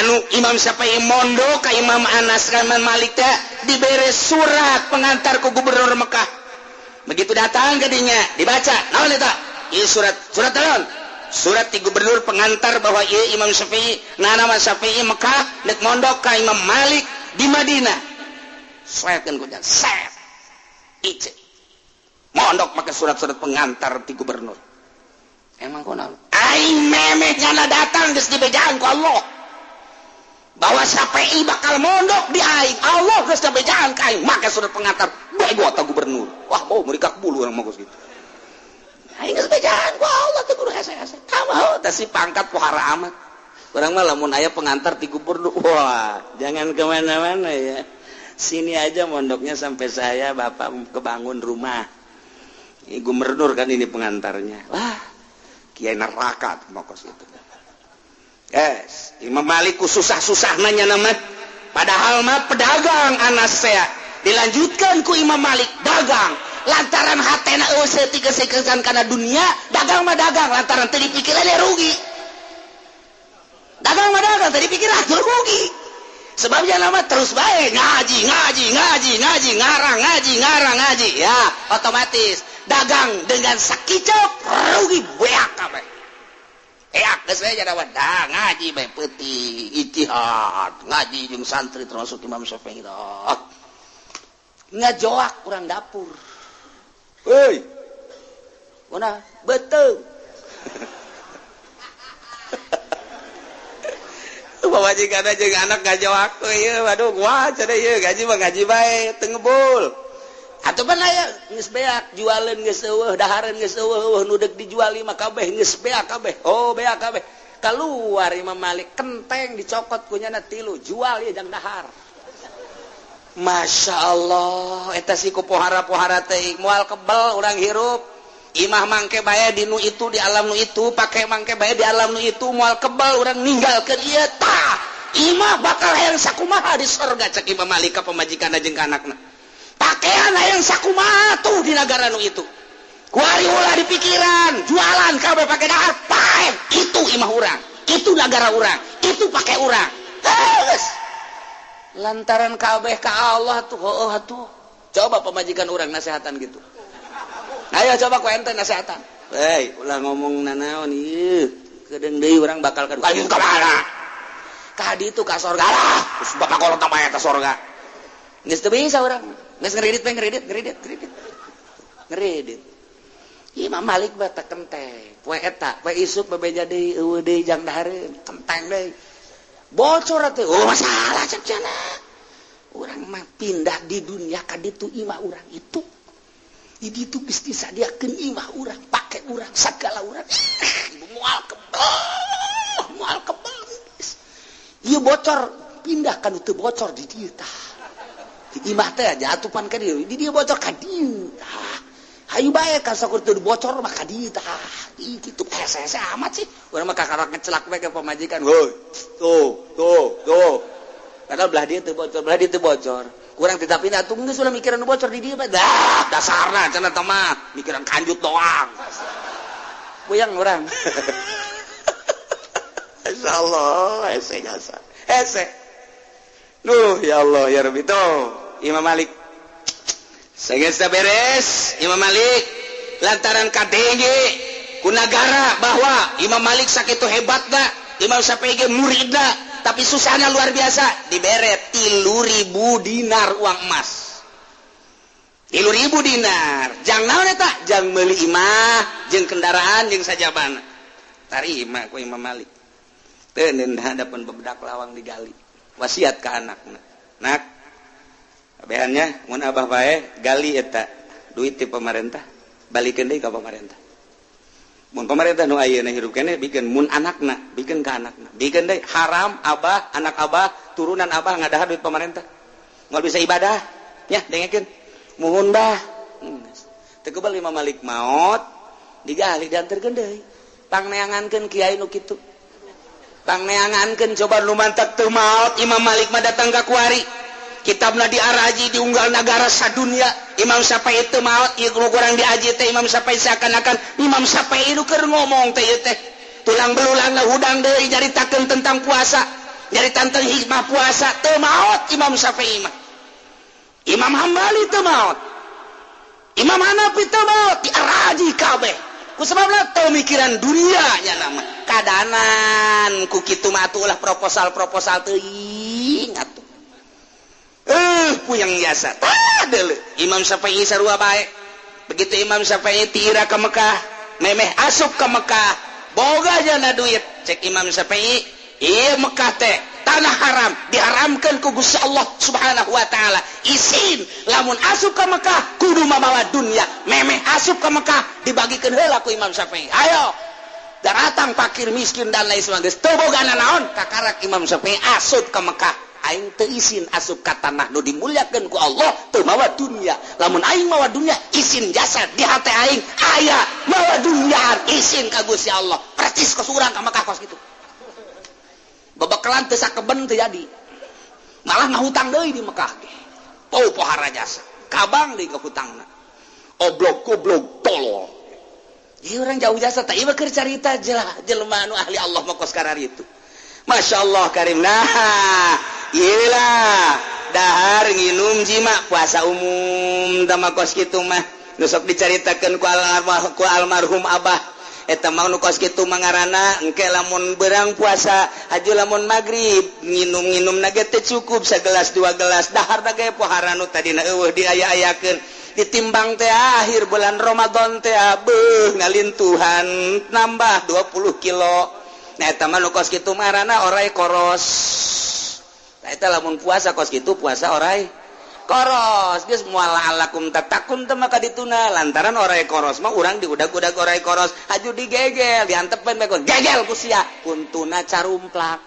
Anu Imam Syafi'i mondok ka Imam Anas ka Imam Malik teh dibere surat pengantar ku gubernur Mekah. Begitu datang ke dinya dibaca, naon eta? Ieu surat naon? Surat ti gubernur pengantar bahwa ieu Imam Syafi'i, nama Syafi'i Mekah nek mondok ka Imam Malik di Madinah. Saekeun ku jan, set. Ice. Mondok make surat-surat pengantar ti gubernur. Emang kunaon? Aing memeh nyana datang geus dibejaan ku Allah. Bahwa Syafi'i bakal mondok di aing. Allah geus dibejaan ka aing make surat pengantar bego ta gubernur. Wah, mereka bulu urang mah gitu. Aing geus bejaan ku Allah teh kudu hese-hese. Kamau teh si pangkat pohara amat. Urang mah lamun aya pengantar ti gubernur, wah, jangan kemana-mana ya. Sini aja mondoknya sampai saya bapak kebangun rumah. Gubernur kan ini pengantarnya. Wah, kiai neraka tuh mokos itu. Yes, Imam Malik ku susah-susah nanya nama. Padahal mah pedagang Anas saya. Dilanjutkan ku Imam Malik dagang. Lantaran hatena eueuh sekesan kana dunia, dagang mah dagang lantaran teu dipikir aya rugi. Dagang mah dagang teu dipikir aya rugi. Sebabnya nama terus bae ngaji, ngarang ngaji. Ya, otomatis dagang dengan sakicok rugi beak kabeh. Eak geus we jadawan ngaji bae peuting, ijtihad, ngaji jeung santri termasuk Imam Syafi'i tah. Ngajoak urang dapur. Hei, mana betul? Pamajikan aja anak ngajoak tuh ya, waduh, wah, cina ya gaji mah gaji baik, tengebul. Atau mana ya geus beak jualan geus eueuh, dahareun geus eueuh, nu deuk dijuali mah kabeh geus beak kabeh. Oh, beak kabeh. Keluar Imam Malik kenteng dicokot ku nyana 3, jual ya jang dahar. Masya Allah, eta si ku pohara-pohara teh moal kebel urang hirup. Imah mangke bae di nu itu di alam nu itu, pake mangke bae di alam nu itu moal kebel urang ninggalkeun ieu tah. Imah bakal hayang sakumaha di surga cek Imam Malik ka pamajikanna jeung ka anakna. Pakaian hayang sakumaha tuh di negara nu itu. Kuari ulah di pikiran, jualan kabeh pake dahar, paeh. Itu imah urang, itu negara urang, itu pake urang. Geus. Lantaran kabeh ka Allah tuh, tuh. Coba pemajikan orang nasihatan gitu. Ayo coba ku ente nasihatan. Hei, ulah ngomong nanaon ieu. Kedeung deui urang bakal ka mana? Ka ditu ka sorga lah. Terus bapak kolot mah eta sorga. Geus teu bisa urang. Geus ngeredit. Imam Malik bata kenteng. Poe eta, poe isuk bebeja deui eueuh deui jang dahareun, kenteng deui. Bocor atuh, masalah cek cenah. Urang mah pindah di dunia ka ditu imah urang itu. Di ditu geus disadiakeun imah urang, pake urang, sagala urang. Moal kebel. Ieu bocor pindah kan teu bocor di dieu tah. Di imah teh jatupan ka dieu, di dieu bocor ka dieu tah. Hayu bae ka sakur teu bocor mah ka dieu tah. Kitu hese-hese amat sih. Urang mah kakarak ngecelak bae ka pamajikan. Woi, tuh. Padahal belah dia teu bocor. Urang teh tapi atuh geus ulah mikiran nu bocor di dieu bae. Dah, dasarna cenah teh mah mikiran kanjut doang. Puyang urang. Masyaallah, hese jasa. Hese. Duh, ya Allah, ya Rabbi tuh. Imam Malik. Sageus beres, Imam Malik lantaran KDG kunagara bahwa Imam Malik sakitu hebatna Imam Syafi'i ge muridna tapi susahnya luar biasa dibere 3.000 dinar uang emas 3.000 dinar jang naon eta jang meuli imah jeung kendaraan jeung sajabana tarima ku Imam Malik teu neun hadapan bebedak lawang digali wasiat ka anakna nak abehannya mun abah bae gali eta duit ti pemerintah balikeun deui ka pemerintah mun pemerintah nu ayeuna hirup keneh bikin mun anakna bikin ka anakna bikin deui haram abah anak abah turunan abah ngadahar duit pemerintah moal bisa ibadah nya dengekeun muhun bah teu keubal Imam Malik maot digali dianterkeun deui pangneangankeun kiai nu kitu pangneangankeun coba nu mantap teu maot Imam Malik mah datang ka kuari kitabna diaraji diunggal nagara sadunya Imam Syafi'i teu maot ieu kurang diaji teh Imam Syafi'i seakan-akan Imam Syafi'i nu keur ngomong teh ieu teh tulang belulangna hudang deui nyaritakeun tentang puasa nyaritakeun tentang hikmah puasa teu maot Imam Syafi'i mah Imam Hambali teu maot Imam Hanafi teu maot diaraji kabeh kusababna teu mikiran dunia nya nama kadanan ku kitu mah atuh proposal teuing atuh puyang biasa tadel Imam Syafi'i sarua bae begitu Imam Syafi'i tira ke Mekah memeh asup ke Mekah boga jana duit cek Imam Syafi'i ieu Mekah teh tanah haram diharamkeun ku Gusti Allah Subhanahu wa taala isin lamun asup ke Mekah kudu mamawa dunya memeh asup ke Mekah dibagikeun heula ku Imam Syafi'i ayo datang fakir miskin dan lain sebagainya teu boga naon kakarak Imam Syafi'i asup ke Mekah aing teu isin asup ka tanah nu dimuliakeun ku Allah teu mawa dunya lamun aing mawa dunya isin jasa di hate aing aya mawa dunya isin ka Gusti Allah persis ka surang ka Mekah kos kitu babakalan teu sakeben teu jadi malah ngahutang deui di Mekah ge pohara jasa kabang deui ka hutangna oblog goblok tolol ieu urang jauh jasa teh ieu keur carita jelema anu ahli Allah mah kos karari itu Masya Allah karim nah iyalah dahar nginum jima puasa umum tama kos kitu mah nu sok dicaritakeun ku almarhum abah eta mah nu kos kitu mah ngaranna engke lamun beurang puasa haju lamun magrib nginum-nginumna ge teu cukup sagelas dua gelas dahar da ge pohara nu tadina eueuh diaya-ayakeun ditimbang teh akhir bulan Ramadan teh beuh ngalintuhan nambah 20 kilo nah eta mah nu kos kitu mah ngaranna orai koros nah eta lamun puasa kos kitu puasa orai koros geus moal alakum tatakun teh maka dituna lantaran orai koros mah urang diudag-udag orai koros haju digegel diantepen bae gegel ku sia kuntuna carumplak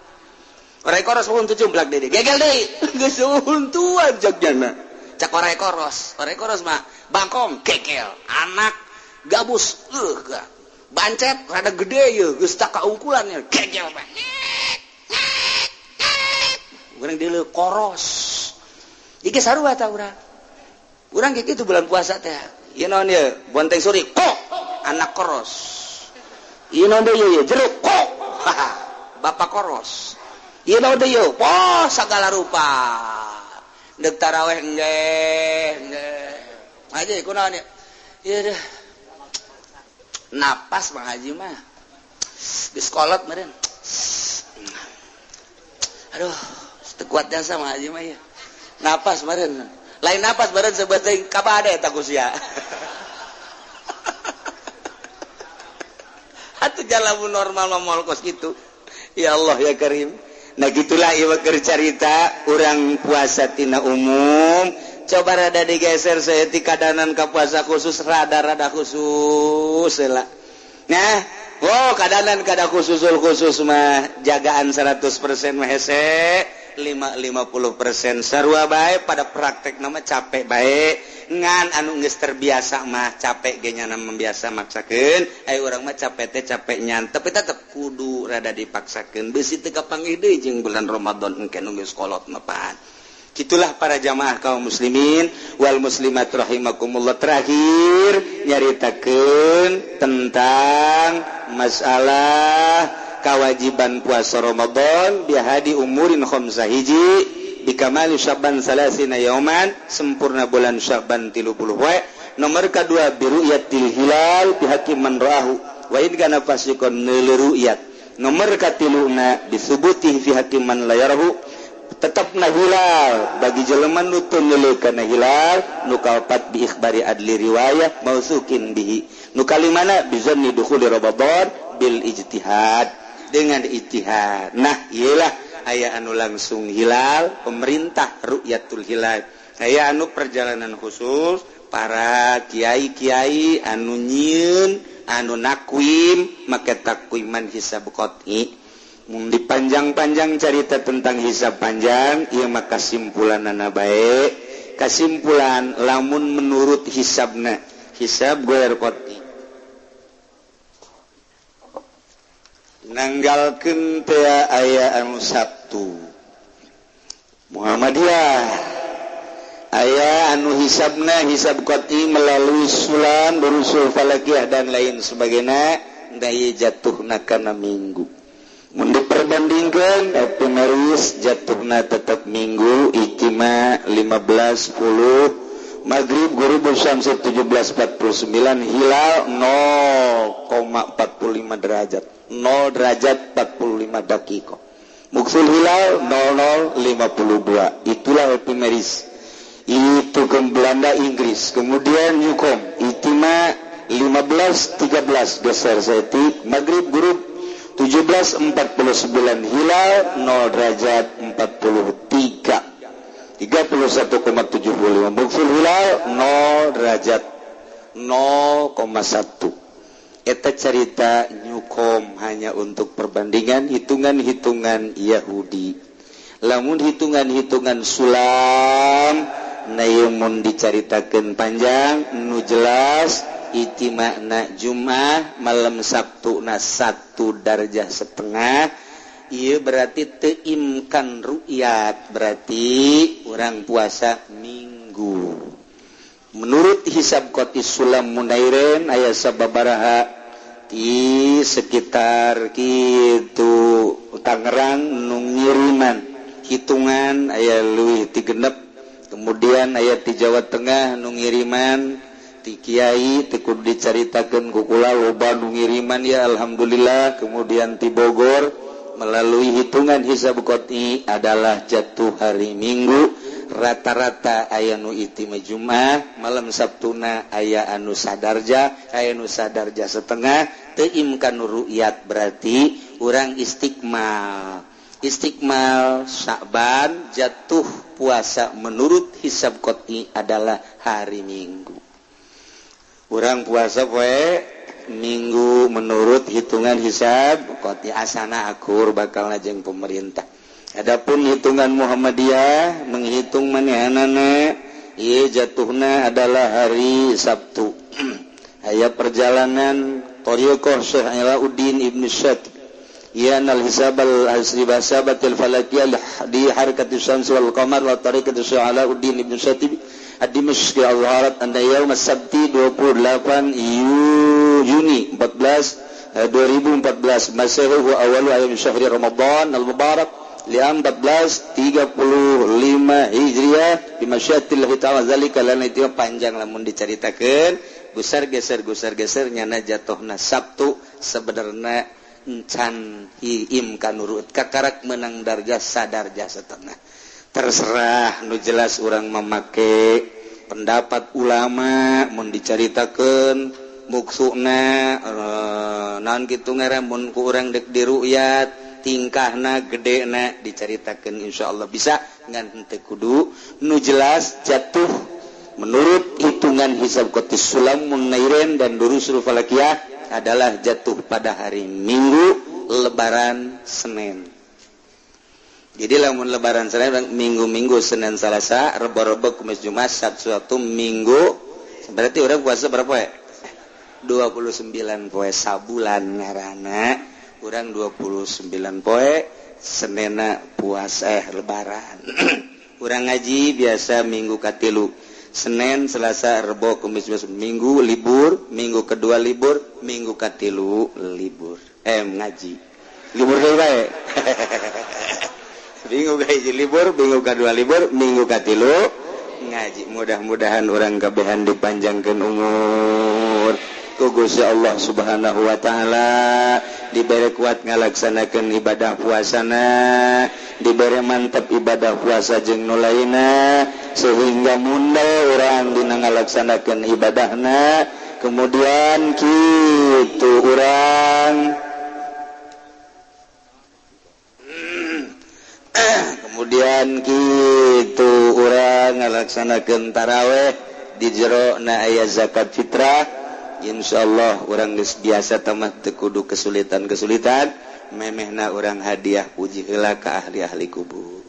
orai koros mah untu cumplak deui gegel deui geus untuan jogjana cak orai koros mah bangkong gegel anak gabus bancet rada gede ye geus tak kaungkulannya gegel mah urang deuleu koros iki sarua ta urang ge kitu bulan puasa teh ieu naon ye bonteng suri kok anak koros ieu naon deui ye jeruk kok bapak koros ieu naon deui ye poh sagala rupa deuk tarawih nggeh aja kunaon ye ieu deh napas Bang Haji mah geus kolot meureun aduh teu kuat jasa Bang Haji mah ya napas meureun lain napas meureun sebeuting kabade eta ku sia atuh jalamun normal mah moal kos kitu ya Allah ya Karim nah gitulah ieu keur carita urang puasa tina umum coba rada digeser saya ti kadanan ka puasa khusus rada khusus heula. Nah, kadanan kada khusus mah jagaan 100% mah hese 50% sarua bae pada praktek nama capek bae ngan anu geus terbiasa mah capek ge nya membiasa maksakeun aya urang mah capek teh capek nyan tapi tetep kudu rada dipaksakeun beusi teu kapanggih deui jeung bulan Ramadan engke nu geus kolot mah pan. Itulah para jamaah kaum muslimin wal muslimat rahimakumullah terakhir nyaritakeun tentang masalah kewajiban puasa Ramadan bihadi umurin khamsah hiji bikamali Sya'ban salasina yauman sempurna bulan Sya'ban 30 wae nomor kedua biru'yatil hilal bihakim man ra'ahu wa in kana fasikon nilru'yat nomor katiluna disubuti fi hakim man la yarahu tetapna hilal bagi jelema nu teu neuleukeun hilal nu kaopat bi ikhbari adli riwayah mausukin bihi nu kalimana bizanni dukhuli ramadan bil ijtihad dengan ijtihad. Nah iyalah aya anu langsung hilal pemerintah ru'yatul hilal aya anu perjalanan khusus para kiai-kiai anu nyieun anu nakwim make takwiman hisab qat'i mun dipanjang-panjang cerita tentang hisab panjang ieu mah kasimpulanna bae kasimpulan lamun menurut hisabna hisab ghair qat'i nanggalkeun teh aya anu Sabtu Muhammadiyah aya anu hisabna hisab qat'i melalui sulam berusul falakiyah dan lain sebagainya daya jatuhna kana minggu mun diperbandingkeun ephemeris jatuhna tetap minggu ijtima 15 10 maghrib ghurub syams 17:49 hilal 0,45 derajat 0 derajat 45 dakika muksul hilal 00:52 itulah ephemeris itu ke Belanda Inggris kemudian Yukom ijtima 15:13 geser setik maghrib ghurub 17:49 hilal 0 derajat 43 31,75 muksul hilal 0 derajat 0,1 eta cerita nyukom hanya untuk perbandingan hitungan-hitungan Yahudi lamun hitungan-hitungan sulam namun dicaritakeun panjang nu jelas ijtima'na Jumat malam Sabtu na 1 darajah setengah ieu berarti teu imkan ru'yat berarti urang puasa minggu menurut hisab qat'i sulam munairen aya sababaraha di sekitar kitu Tangerang nu ngiriman hitungan aya leuwih ti genep kemudian aya di Jawa Tengah nu ngiriman ti kiai ti kudu dicaritakeun ku kula loba nu ngiriman ya alhamdulillah kemudian ti Bogor melalui hitungan hisab qat'i adalah jatuh hari Minggu rata-rata aya nu ijtima Jumat malam Sabtuna aya anu sadarja aya nu sadarja setengah teu imkan ru'yat berarti urang istiqmal Sya'ban jatuh puasa menurut hisab qat'i adalah hari Minggu urang puasa poe Minggu menurut hitungan hisab qat'i asana akur bakal najeng pemerintah. Adapun hitungan Muhammadiyah menghitung manehanana ieu jatuhna adalah hari Sabtu. Aya perjalanan Thariqah Syekh Alauddin Ibnu Syatib yanal hisab al-hasabatil falakiyah di harakatus syams wal qamar wa tariqatu Syekh Alauddin Ibnu Syatib ad-Dimashqi al-Harat anda yaum as-sabti 28 Juni 2014 Masehu wa awalu ayam syahri Ramadan al-Mubarak liam 1435 Hijriah di masyiatillah ta'ala zalika lana itu panjang lamun dicaritakeun gusar geser nyana jatuhna Sabtu sebenarnya encan imkan nurut kakarak menang darjah sadarjah setengah terserah nu jelas orang memakai pendapat ulama mun dicaritakeun muksuna naon kitu ngaran mun ku urang dek diru'yat tingkahna gedena dicaritakeun insyaallah bisa ngan teu kudu nu jelas jatuh menurut hitungan hisab qat'i sulam munairen dan durusul falakiyah adalah jatuh pada hari Minggu lebaran Senin. Jadi lamun lebaran Senin minggu-minggu Senin Selasa Rebo-rebo Kamis Jumat Sabtu Minggu berarti orang puasa berapa ya? 29 poe sabulan ngaranna urang 29 poe Senena puasa lebaran urang ngaji biasa minggu katilu Senin Selasa Rebo Kamis Jumat Minggu libur minggu kedua libur minggu katilu libur ngaji libur deui bae minggu kahiji libur minggu kedua libur minggu katilu ngaji mudah-mudahan orang kabehan dipanjangkan umur kugus ya Allah subhanahu wa ta'ala diberi kuat ngalaksanakan ibadah puasana diberi mantap ibadah puasa jeung nu lainna sehingga mundal orang dina ngalaksanakan ibadahna kemudian kitu orang kemudian gitu orang ngalaksanakeun tarawih di jero na aya zakat fitrah insyaallah orang geus biasa tamah teu kudu kesulitan-kesulitan memehna orang hadiah puji heula ka ahli-ahli kubur